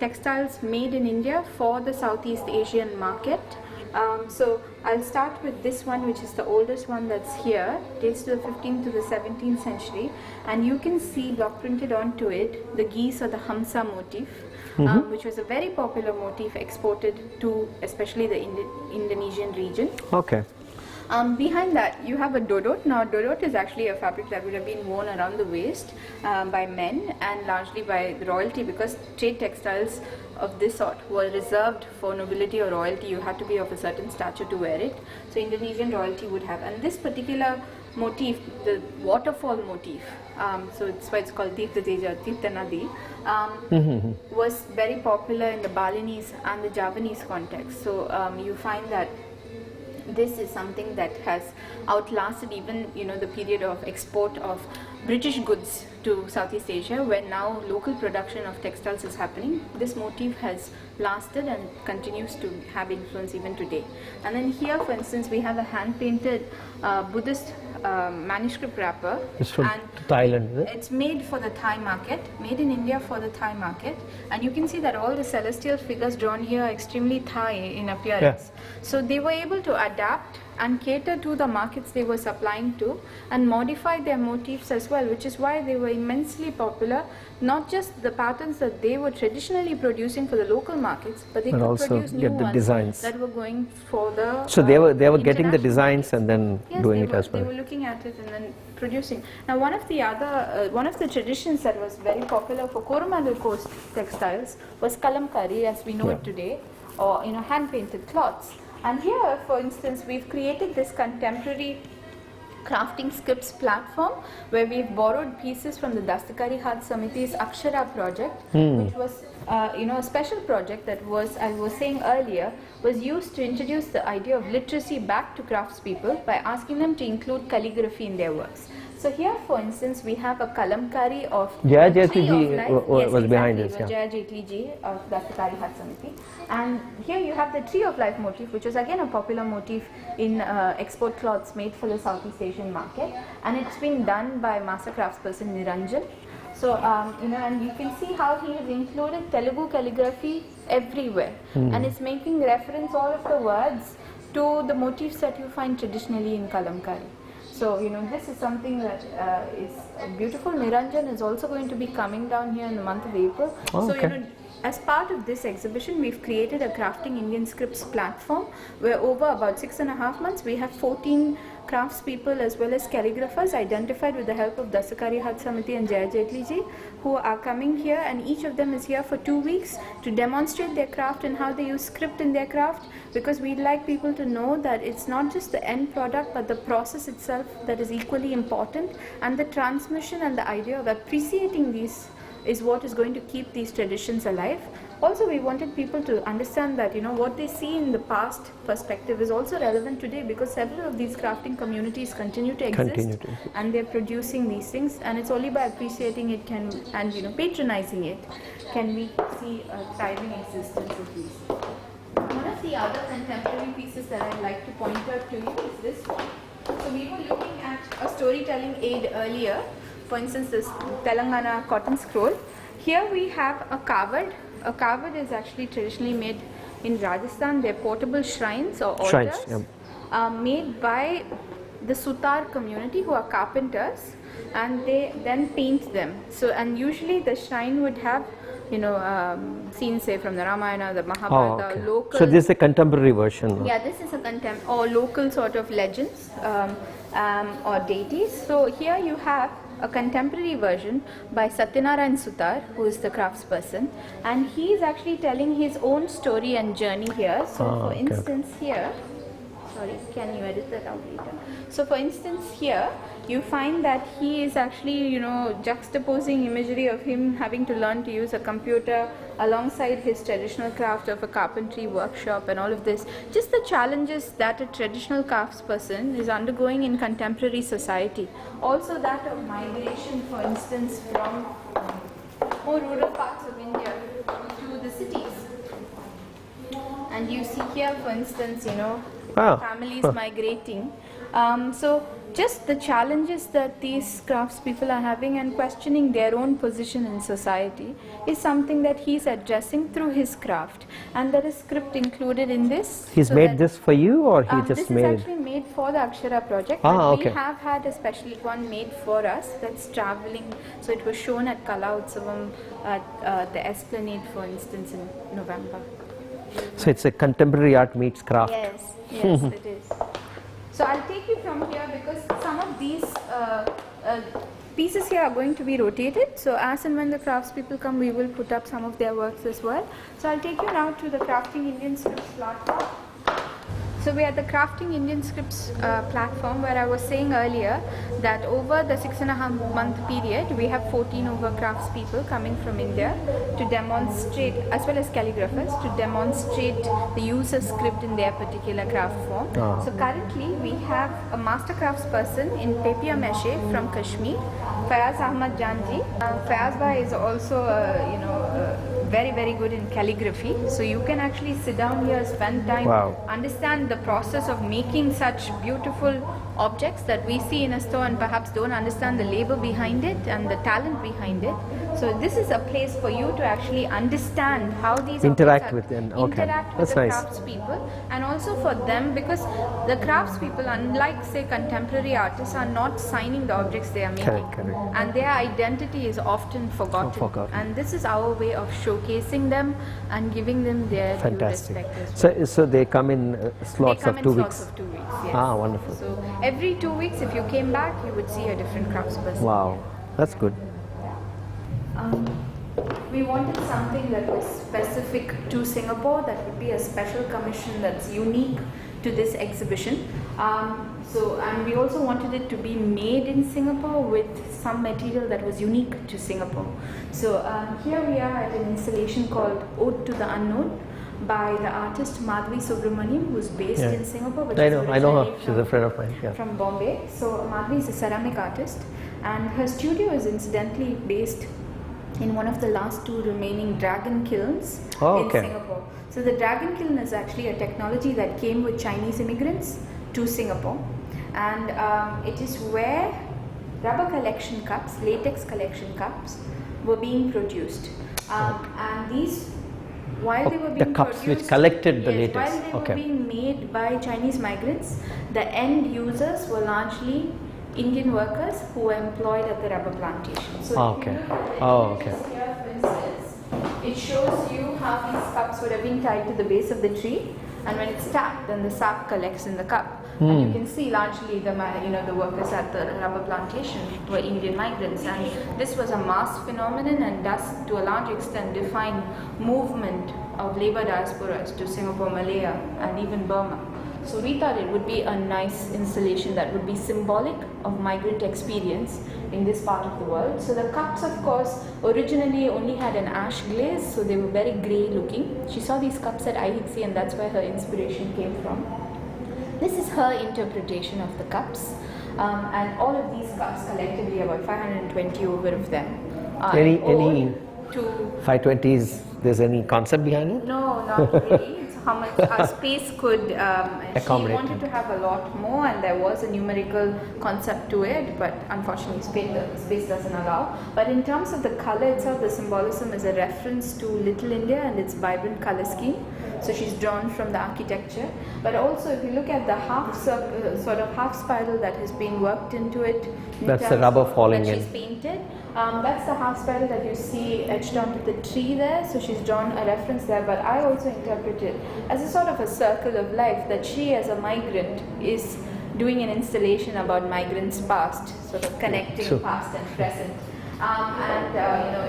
[SPEAKER 2] textiles made in India for the Southeast Asian market. So I'll start with this one, which is the oldest one that's here, dates to the 15th to the 17th century, and you can see block printed onto it the geese or the Hamsa motif, which was a very popular motif exported to especially the Indonesian region.
[SPEAKER 1] Okay.
[SPEAKER 2] Behind that, you have a dodot. Now, dodot is actually a fabric that would have been worn around the waist by men and largely by the royalty, because trade textiles of this sort were reserved for nobility or royalty. You had to be of a certain stature to wear it. So Indonesian royalty would have. And this particular motif, the waterfall motif, so it's why it's called Tirtha Teja, Tirtha Nadi, was very popular in the Balinese and the Javanese context. So you find that this is something that has outlasted even, you know, the period of export of British goods to Southeast Asia, where now local production of textiles is happening. This motif has lasted and continues to have influence even today. And then here, for instance, we have a hand-painted Buddhist manuscript wrapper.
[SPEAKER 1] It's from
[SPEAKER 2] and
[SPEAKER 1] Thailand, is it?
[SPEAKER 2] it's made for the Thai market, made in India for the Thai market, and you can see that all the celestial figures drawn here are extremely Thai in appearance. So they were able to adapt and cater to the markets they were supplying to and modify their motifs as well, which is why they were immensely popular. Not just the patterns that they were traditionally producing for the local markets, but they
[SPEAKER 1] But
[SPEAKER 2] could
[SPEAKER 1] also
[SPEAKER 2] produce new
[SPEAKER 1] get the
[SPEAKER 2] ones
[SPEAKER 1] designs.
[SPEAKER 2] that were going for the
[SPEAKER 1] So they were getting the
[SPEAKER 2] international
[SPEAKER 1] designs and then
[SPEAKER 2] Yes,
[SPEAKER 1] doing
[SPEAKER 2] they
[SPEAKER 1] it
[SPEAKER 2] were,
[SPEAKER 1] as
[SPEAKER 2] They
[SPEAKER 1] well.
[SPEAKER 2] were looking at it and then producing. Now, one of the traditions that was very popular for Coromandel Coast textiles was kalamkari, as we know it today, or hand painted cloths. And here, for instance, we've created this contemporary crafting scripts platform where we've borrowed pieces from the Dastakari Hath Samiti's Akshara project, which was a special project that was, I was saying earlier, was used to introduce the idea of literacy back to craftspeople by asking them to include calligraphy in their works. So here, for instance, we have a kalamkari of
[SPEAKER 1] Jaya
[SPEAKER 2] Tree
[SPEAKER 1] Jetli
[SPEAKER 2] of
[SPEAKER 1] ji
[SPEAKER 2] Life.
[SPEAKER 1] was behind
[SPEAKER 2] Exactly,
[SPEAKER 1] this,
[SPEAKER 2] it was Jaya Jetli ji of Dastakari Hath Samiti. And here you have the Tree of Life motif, which was again a popular motif in export cloths made for the Southeast Asian market, and it's been done by master craftsperson Niranjan. So and you can see how he has included Telugu calligraphy everywhere, and it's making reference all of the words to the motifs that you find traditionally in kalamkari. So, this is something that is beautiful. Niranjan is also going to be coming down here in the month of April.
[SPEAKER 1] Oh,
[SPEAKER 2] so,
[SPEAKER 1] okay.
[SPEAKER 2] as part of this exhibition, we've created a Crafting Indian Scripts platform where over about 6.5 months, we have 14 craftspeople as well as calligraphers identified with the help of Dastakari Hath Samiti and Jaya Jetli ji, who are coming here, and each of them is here for 2 weeks to demonstrate their craft and how they use script in their craft, because we'd like people to know that it's not just the end product but the process itself that is equally important, and the transmission and the idea of appreciating these is what is going to keep these traditions alive. Also, we wanted people to understand that what they see in the past perspective is also relevant today, because several of these crafting communities continue to exist, and they're producing these things, and it's only by appreciating it and patronizing it can we see a thriving existence of these. One of the other contemporary pieces that I'd like to point out to you is this one. So we were looking at a storytelling aid earlier, for instance this Telangana cotton scroll. Here we have a kavad. A kavad is actually traditionally made in Rajasthan. They're portable shrines or altars made by the Sutar community, who are carpenters, and they then paint them. So, and usually the shrine would have scenes, say, from the Ramayana, the Mahabharata, local.
[SPEAKER 1] So this is a contemporary version.
[SPEAKER 2] Yeah, this is a or local sort of legends or deities. So here you have a contemporary version by Satyanarayan Sutar, who is the craftsperson, and he is actually telling his own story and journey here. So for instance here, sorry, can you edit that out later? So for instance here, you find that he is actually, juxtaposing imagery of him having to learn to use a computer alongside his traditional craft of a carpentry workshop and all of this. Just the challenges that a traditional craftsperson is undergoing in contemporary society. Also that of migration, for instance, from more rural parts of India to the cities. And you see here, for instance, families migrating. So just the challenges that these craftspeople are having and questioning their own position in society is something that he's addressing through his craft, and there is script included in this.
[SPEAKER 1] He's made this for you, or he just made?
[SPEAKER 2] This is actually made for the Akshara project. But we have had a special one made for us that's traveling. So it was shown at Kala Utsavam at the Esplanade, for instance, in November.
[SPEAKER 1] So it's a contemporary art meets craft.
[SPEAKER 2] Yes, it is. So I'll take you from here because some of these pieces here are going to be rotated. So as and when the craftspeople come, we will put up some of their works as well. So I'll take you now to the Crafting Indian Scripts platform. So we are at the Crafting Indian Scripts platform, where I was saying earlier that over the 6.5 month period, we have 14 over craftspeople coming from India to demonstrate, as well as calligraphers, to demonstrate the use of script in their particular craft form. So currently we have a master craftsperson in papier-mâché from Kashmir, Fayaz Ahmad Janji. Fayaz Bhai is also a very good in calligraphy. So you can actually sit down here, spend time,
[SPEAKER 1] Wow.
[SPEAKER 2] understand the process of making such beautiful objects that we see in a store and perhaps don't understand the labor behind it and the talent behind it. So this is a place for you to actually understand how these
[SPEAKER 1] Interact
[SPEAKER 2] objects
[SPEAKER 1] with them. Okay.
[SPEAKER 2] interact
[SPEAKER 1] That's
[SPEAKER 2] with the
[SPEAKER 1] nice.
[SPEAKER 2] craftspeople, and also for them, because the craftspeople, unlike say contemporary artists, are not signing the objects they are making,
[SPEAKER 1] Correct.
[SPEAKER 2] and their identity is often forgotten.
[SPEAKER 1] Forgotten.
[SPEAKER 2] And this is our way of showcasing them and giving them their due
[SPEAKER 1] Fantastic.
[SPEAKER 2] respect as well.
[SPEAKER 1] So they come in slots
[SPEAKER 2] They come
[SPEAKER 1] of
[SPEAKER 2] in
[SPEAKER 1] 2
[SPEAKER 2] slots
[SPEAKER 1] weeks.
[SPEAKER 2] of 2 weeks. Yes.
[SPEAKER 1] Ah, wonderful.
[SPEAKER 2] So every 2 weeks, if you came back, you would see a different craftsperson.
[SPEAKER 1] Wow, that's good.
[SPEAKER 2] We wanted something that was specific to Singapore, that would be a special commission that's unique to this exhibition. And we also wanted it to be made in Singapore with some material that was unique to Singapore. So here we are at an installation called Ode to the Unknown by the artist Madhvi Subramaniam, who's based in Singapore. But
[SPEAKER 1] I
[SPEAKER 2] she's
[SPEAKER 1] know her.
[SPEAKER 2] originally
[SPEAKER 1] She's a friend of mine. Yeah.
[SPEAKER 2] from Bombay. So Madhvi is a ceramic artist, and her studio is incidentally based in one of the last 2 remaining dragon kilns in Singapore. So the dragon kiln is actually a technology that came with Chinese immigrants to Singapore, and it is where rubber collection cups, latex collection cups, were being produced. And these, while they were being
[SPEAKER 1] the cups
[SPEAKER 2] produced,
[SPEAKER 1] which collected the
[SPEAKER 2] yes,
[SPEAKER 1] latex.
[SPEAKER 2] while they were being made by Chinese migrants, the end users were largely Indian workers who were employed at the rubber plantation. So if you look at the images here, for instance, it shows you how these cups would have been tied to the base of the tree, and when it's tapped, then the sap collects in the cup. And you can see largely the workers at the rubber plantation were Indian migrants, and this was a mass phenomenon and does to a large extent define movement of labor diasporas to Singapore, Malaya, and even Burma. So we thought it would be a nice installation that would be symbolic of migrant experience in this part of the world. So the cups, of course, originally only had an ash glaze, so they were very grey looking. She saw these cups at IHC, and that's where her inspiration came from. This is her interpretation of the cups, and all of these cups, collectively about 520 over of them, are
[SPEAKER 1] Any
[SPEAKER 2] to
[SPEAKER 1] 520s, there's any concept behind it?
[SPEAKER 2] no, not really. It's how much our space could
[SPEAKER 1] accommodate.
[SPEAKER 2] She wanted to have a lot more, and there was a numerical concept to it, but unfortunately space doesn't allow. But in terms of the color itself, the symbolism is a reference to Little India and its vibrant color scheme. So she's drawn from the architecture, but also if you look at the half circle, sort of half spiral that has been worked into it,
[SPEAKER 1] That's the rubber falling
[SPEAKER 2] that
[SPEAKER 1] in.
[SPEAKER 2] she's painted. That's the half spiral that you see etched onto the tree there. So she's drawn a reference there, but I also interpret it as a sort of a circle of life, that she as a migrant is doing an installation about migrants' past, sort of connecting
[SPEAKER 1] Sure.
[SPEAKER 2] past and present.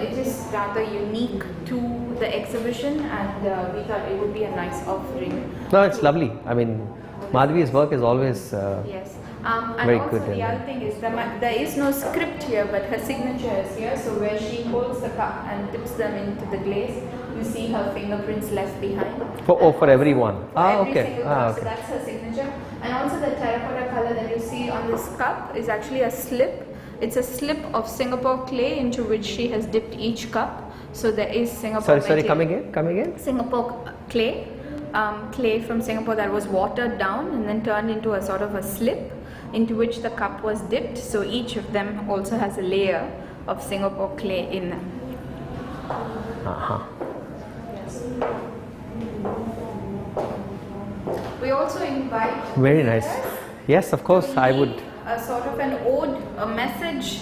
[SPEAKER 2] It is rather unique to the exhibition, and we thought it would be a nice offering.
[SPEAKER 1] No, it's lovely. I mean, Madhvi's work is always
[SPEAKER 2] Yes. And
[SPEAKER 1] very
[SPEAKER 2] also
[SPEAKER 1] good,
[SPEAKER 2] the
[SPEAKER 1] and
[SPEAKER 2] other thing is there is no script here, but her signature is here. So where she holds the cup and dips them into the glaze, you see her fingerprints left behind.
[SPEAKER 1] for everyone.
[SPEAKER 2] Every
[SPEAKER 1] Okay.
[SPEAKER 2] single cup,
[SPEAKER 1] Okay.
[SPEAKER 2] so that's her signature. And also the terracotta color that you see on this cup is actually a slip. It's a slip of Singapore clay into which she has dipped each cup. So there is Singapore
[SPEAKER 1] Sorry,
[SPEAKER 2] material.
[SPEAKER 1] come again?
[SPEAKER 2] Singapore clay, clay from Singapore that was watered down and then turned into a sort of a slip into which the cup was dipped. So each of them also has a layer of Singapore clay in them.
[SPEAKER 1] Uh-huh.
[SPEAKER 2] Yes. We also invite
[SPEAKER 1] Very nice.
[SPEAKER 2] visitors
[SPEAKER 1] Yes, of course,
[SPEAKER 2] to
[SPEAKER 1] I
[SPEAKER 2] leave
[SPEAKER 1] would.
[SPEAKER 2] a sort of an ode, a message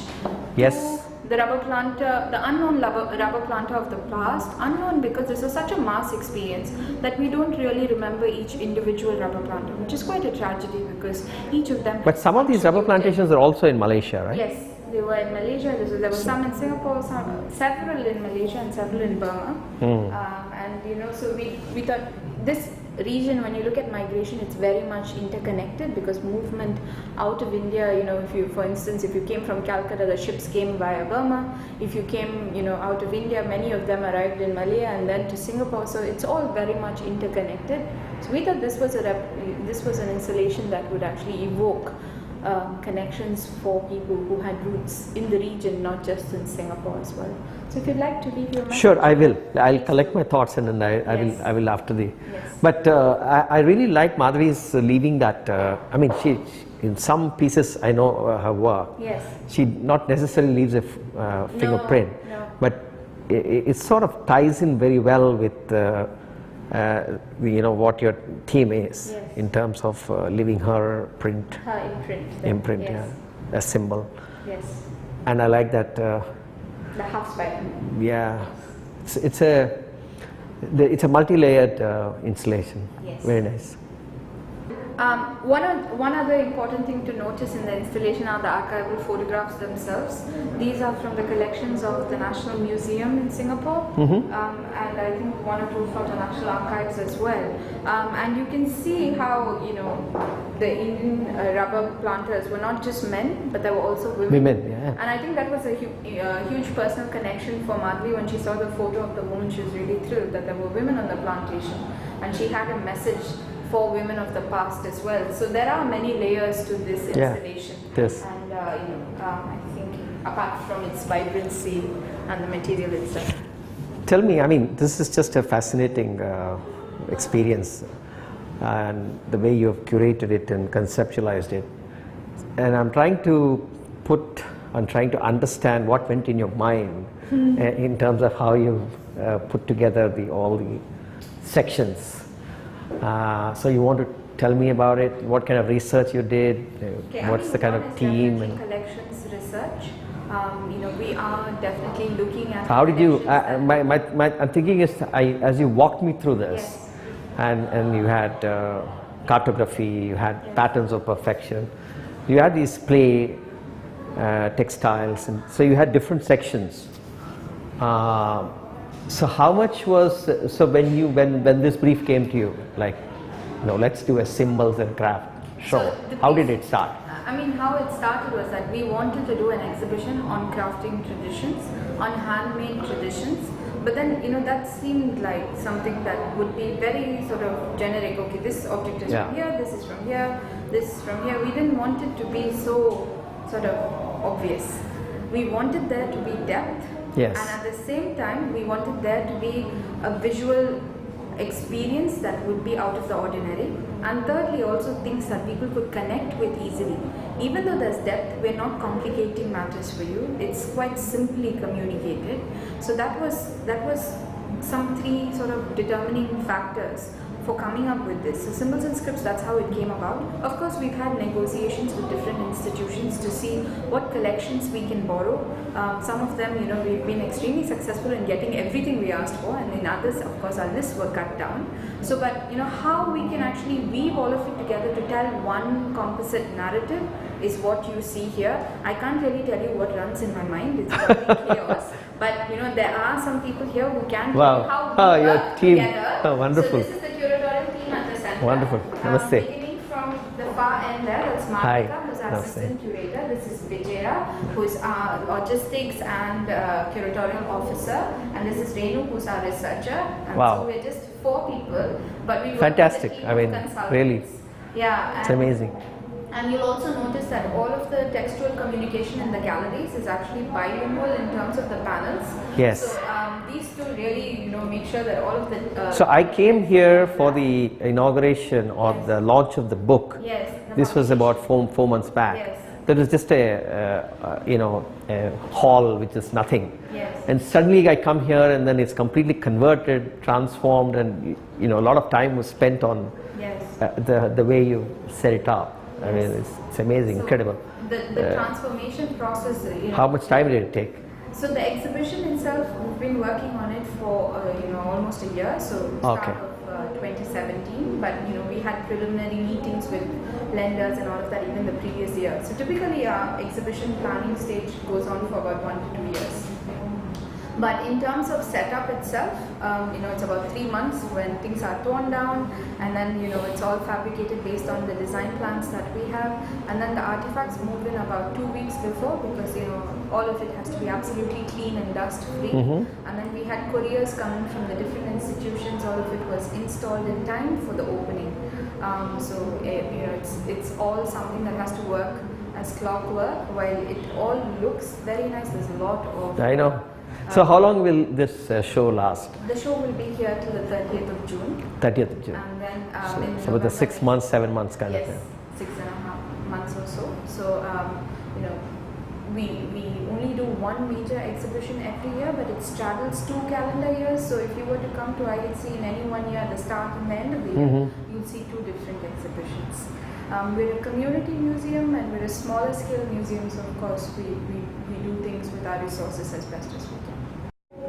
[SPEAKER 1] Yes.
[SPEAKER 2] to the rubber planter, the unknown rubber planter of the past. Unknown because this is such a mass experience that we don't really remember each individual rubber planter, which is quite a tragedy because each of them.
[SPEAKER 1] But some of these rubber plantations are also in Malaysia, right?
[SPEAKER 2] Yes, they were in Malaysia. There were some in Singapore, several in Malaysia, and several in Burma. So we thought this region, when you look at migration, it's very much interconnected because movement out of India, if you, for instance, if you came from Calcutta, the ships came via Burma. If you came, out of India, many of them arrived in Malaya and then to Singapore. So it's all very much interconnected. So we thought this was an installation that would actually evoke connections for people who had roots in the region, not just in Singapore as well. So if you'd like to leave your message.
[SPEAKER 1] Sure, I will. I'll collect my thoughts and then
[SPEAKER 2] Yes.
[SPEAKER 1] I will after the.
[SPEAKER 2] Yes.
[SPEAKER 1] But I really like Madhavi's leaving that. I mean, she in some pieces I know her work.
[SPEAKER 2] Yes.
[SPEAKER 1] She not necessarily leaves a fingerprint,
[SPEAKER 2] no.
[SPEAKER 1] but it sort of ties in very well with you know what your theme is
[SPEAKER 2] Yes.
[SPEAKER 1] in terms of leaving her print,
[SPEAKER 2] Her imprint. there.
[SPEAKER 1] imprint,
[SPEAKER 2] Yes.
[SPEAKER 1] yeah, a symbol.
[SPEAKER 2] Yes.
[SPEAKER 1] And I like that.
[SPEAKER 2] The half spider.
[SPEAKER 1] Yeah, it's a multi-layered installation.
[SPEAKER 2] Yes.
[SPEAKER 1] Very nice.
[SPEAKER 2] One other important thing to notice in the installation are the archival photographs themselves. These are from the collections of the National Museum in Singapore, and I think one or two from the National Archives as well. And you can see how the Indian rubber planters were not just men, but there were also women.
[SPEAKER 1] Women, yeah.
[SPEAKER 2] And I think that was a huge personal connection for Madhavi. When she saw the photo of the woman, she was really thrilled that there were women on the plantation, and she had a message for women of the past as well. So there are many layers to this installation.
[SPEAKER 1] Yes.
[SPEAKER 2] And I think apart from its vibrancy and the material itself.
[SPEAKER 1] Tell me, I mean, this is just a fascinating experience, and the way you have curated it and conceptualized it. And I'm trying to understand what went in your mind in terms of how you put together all the sections. So you want to tell me about it? What kind of research you did? What's the kind of team? And
[SPEAKER 2] collections research. We are definitely looking at.
[SPEAKER 1] how did you?
[SPEAKER 2] collections that-
[SPEAKER 1] I'm thinking is as you walked me through this,
[SPEAKER 2] Yes.
[SPEAKER 1] and you had cartography, you had patterns of perfection, you had these play textiles, and so you had different sections. So how much was when this brief came to you, like, let's do a symbols and craft show.
[SPEAKER 2] So the
[SPEAKER 1] How did
[SPEAKER 2] piece-
[SPEAKER 1] it start?
[SPEAKER 2] I mean, how it started was that we wanted to do an exhibition on crafting traditions, on handmade traditions, but then that seemed like something that would be very sort of generic. Okay, this object is
[SPEAKER 1] Yeah.
[SPEAKER 2] from here, this is from here, this is from here. We didn't want it to be so sort of obvious. We wanted there to be depth.
[SPEAKER 1] Yes.
[SPEAKER 2] And at the same time, we wanted there to be a visual experience that would be out of the ordinary. And thirdly, also things that people could connect with easily. Even though there's depth, we're not complicating matters for you. It's quite simply communicated. So that was some three sort of determining factors for coming up with this. So Symbols and Scripts, that's how it came about. Of course, we've had negotiations with different institutions to see what collections we can borrow. Some of them, we've been extremely successful in getting everything we asked for, and in others, of course, our lists were cut down. So, but how we can actually weave all of it together to tell one composite narrative is what you see here. I can't really tell you what runs in my mind. It's probably chaos. But there are some people here who can
[SPEAKER 1] Wow.
[SPEAKER 2] tell you how we
[SPEAKER 1] Your
[SPEAKER 2] work
[SPEAKER 1] team.
[SPEAKER 2] together.
[SPEAKER 1] Oh, wonderful.
[SPEAKER 2] So this is the curatorial team at the center.
[SPEAKER 1] Wonderful. Namaste.
[SPEAKER 2] Beginning from the far end there, that's
[SPEAKER 1] Hi.
[SPEAKER 2] Martika, who's our
[SPEAKER 1] Namaste.
[SPEAKER 2] assistant curator. This is Vijaya, who's our logistics and curatorial officer. And this is Renu, who's our researcher. And
[SPEAKER 1] Wow.
[SPEAKER 2] so we're just 4 people, but we work
[SPEAKER 1] Fantastic.
[SPEAKER 2] with a team
[SPEAKER 1] I mean,
[SPEAKER 2] of consultants.
[SPEAKER 1] really.
[SPEAKER 2] Yeah.
[SPEAKER 1] It's
[SPEAKER 2] and-
[SPEAKER 1] amazing.
[SPEAKER 2] And you'll also notice that all of the textual communication in the galleries is actually bilingual in terms of the panels.
[SPEAKER 1] Yes.
[SPEAKER 2] So these two really, make sure that all of the.
[SPEAKER 1] So I came here for the inauguration or the launch of the book.
[SPEAKER 2] Yes.
[SPEAKER 1] This was about four months back.
[SPEAKER 2] Yes.
[SPEAKER 1] There was just a hall which is nothing.
[SPEAKER 2] Yes.
[SPEAKER 1] And suddenly I come here and then it's completely converted, transformed, and a lot of time was spent on
[SPEAKER 2] Yes.
[SPEAKER 1] the way you set it up. I mean, it's amazing,
[SPEAKER 2] So
[SPEAKER 1] incredible.
[SPEAKER 2] The transformation process.
[SPEAKER 1] How much time did it take?
[SPEAKER 2] So the exhibition itself, we've been working on it for almost a year. So start
[SPEAKER 1] Okay.
[SPEAKER 2] of 2017, but we had preliminary meetings with lenders and all of that even the previous year. So typically our exhibition planning stage goes on for about 1 to 2 years. But in terms of setup itself, it's about 3 months when things are torn down, and then it's all fabricated based on the design plans that we have, and then the artifacts move in about 2 weeks before, because all of it has to be absolutely clean and dust free. And then we had couriers coming from the different institutions. All of it was installed in time for the opening. So it's all something that has to work as clockwork. While it all looks very nice, there's a lot of.
[SPEAKER 1] I know. So how long will this show last?
[SPEAKER 2] The show will be here till the 30th of June.
[SPEAKER 1] 30th of June.
[SPEAKER 2] And then in
[SPEAKER 1] So with the
[SPEAKER 2] November,
[SPEAKER 1] 6 months, 7 months kind of
[SPEAKER 2] yes,
[SPEAKER 1] thing.
[SPEAKER 2] 6.5 months or so. So you know, we only do one major exhibition every year, but it straddles 2 calendar years. So if you were to come to IHC in any one year, the start and the end of the year, you'll see 2 different exhibitions. We're a community museum and we're a smaller scale museum, so of course we do things with our resources as best as we can.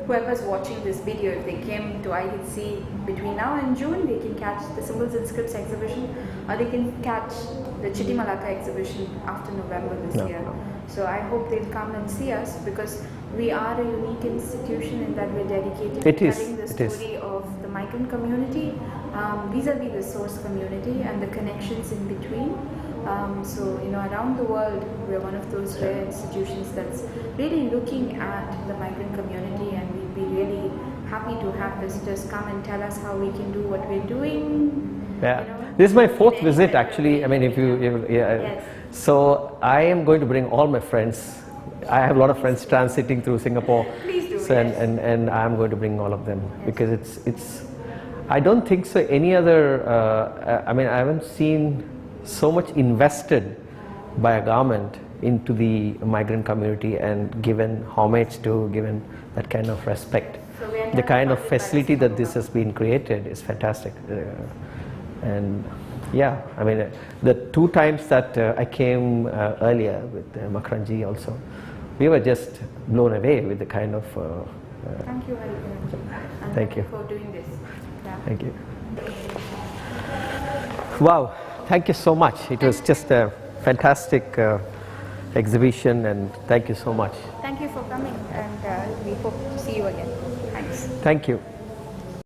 [SPEAKER 2] Whoever's watching this video, if they came to IHC between now and June, they can catch the Symbols and Scripts exhibition, or they can catch the Chitti Malaka exhibition after November this year. So I hope they'll come and see us, because we are a unique institution in that we're dedicated to telling the story of the migrant community, vis-a-vis the source community and the connections in between. So you know, around the world, we're one of those rare institutions that's really looking at the migrant community, and we'd be really happy to have visitors come and tell us how we can do what we're doing.
[SPEAKER 1] Yeah,
[SPEAKER 2] you know,
[SPEAKER 1] this is my 4th
[SPEAKER 2] in any
[SPEAKER 1] visit
[SPEAKER 2] better
[SPEAKER 1] actually.
[SPEAKER 2] way.
[SPEAKER 1] I mean, if you
[SPEAKER 2] Yes.
[SPEAKER 1] so I am going to bring all my friends. I have a lot of friends transiting through Singapore.
[SPEAKER 2] Please do,
[SPEAKER 1] So,
[SPEAKER 2] yes.
[SPEAKER 1] and I'm going to bring all of them, because it's I don't think so any other I mean, I haven't seen so much invested by a government into the migrant community and given homage to, given that kind of respect.
[SPEAKER 2] So we are
[SPEAKER 1] The kind of
[SPEAKER 2] funded by the
[SPEAKER 1] facility that this
[SPEAKER 2] Singapore
[SPEAKER 1] has been created is fantastic. And yeah, I mean, the 2 times that I came earlier with Makranji also, we were just blown away with the kind of
[SPEAKER 2] Thank you very much. And
[SPEAKER 1] Thank you.
[SPEAKER 2] for doing this. Yeah.
[SPEAKER 1] thank you. Wow, thank you so much. It was just a fantastic exhibition, and thank you so much.
[SPEAKER 2] Thank you for coming, and we hope to see you again. Thanks.
[SPEAKER 1] Thank you.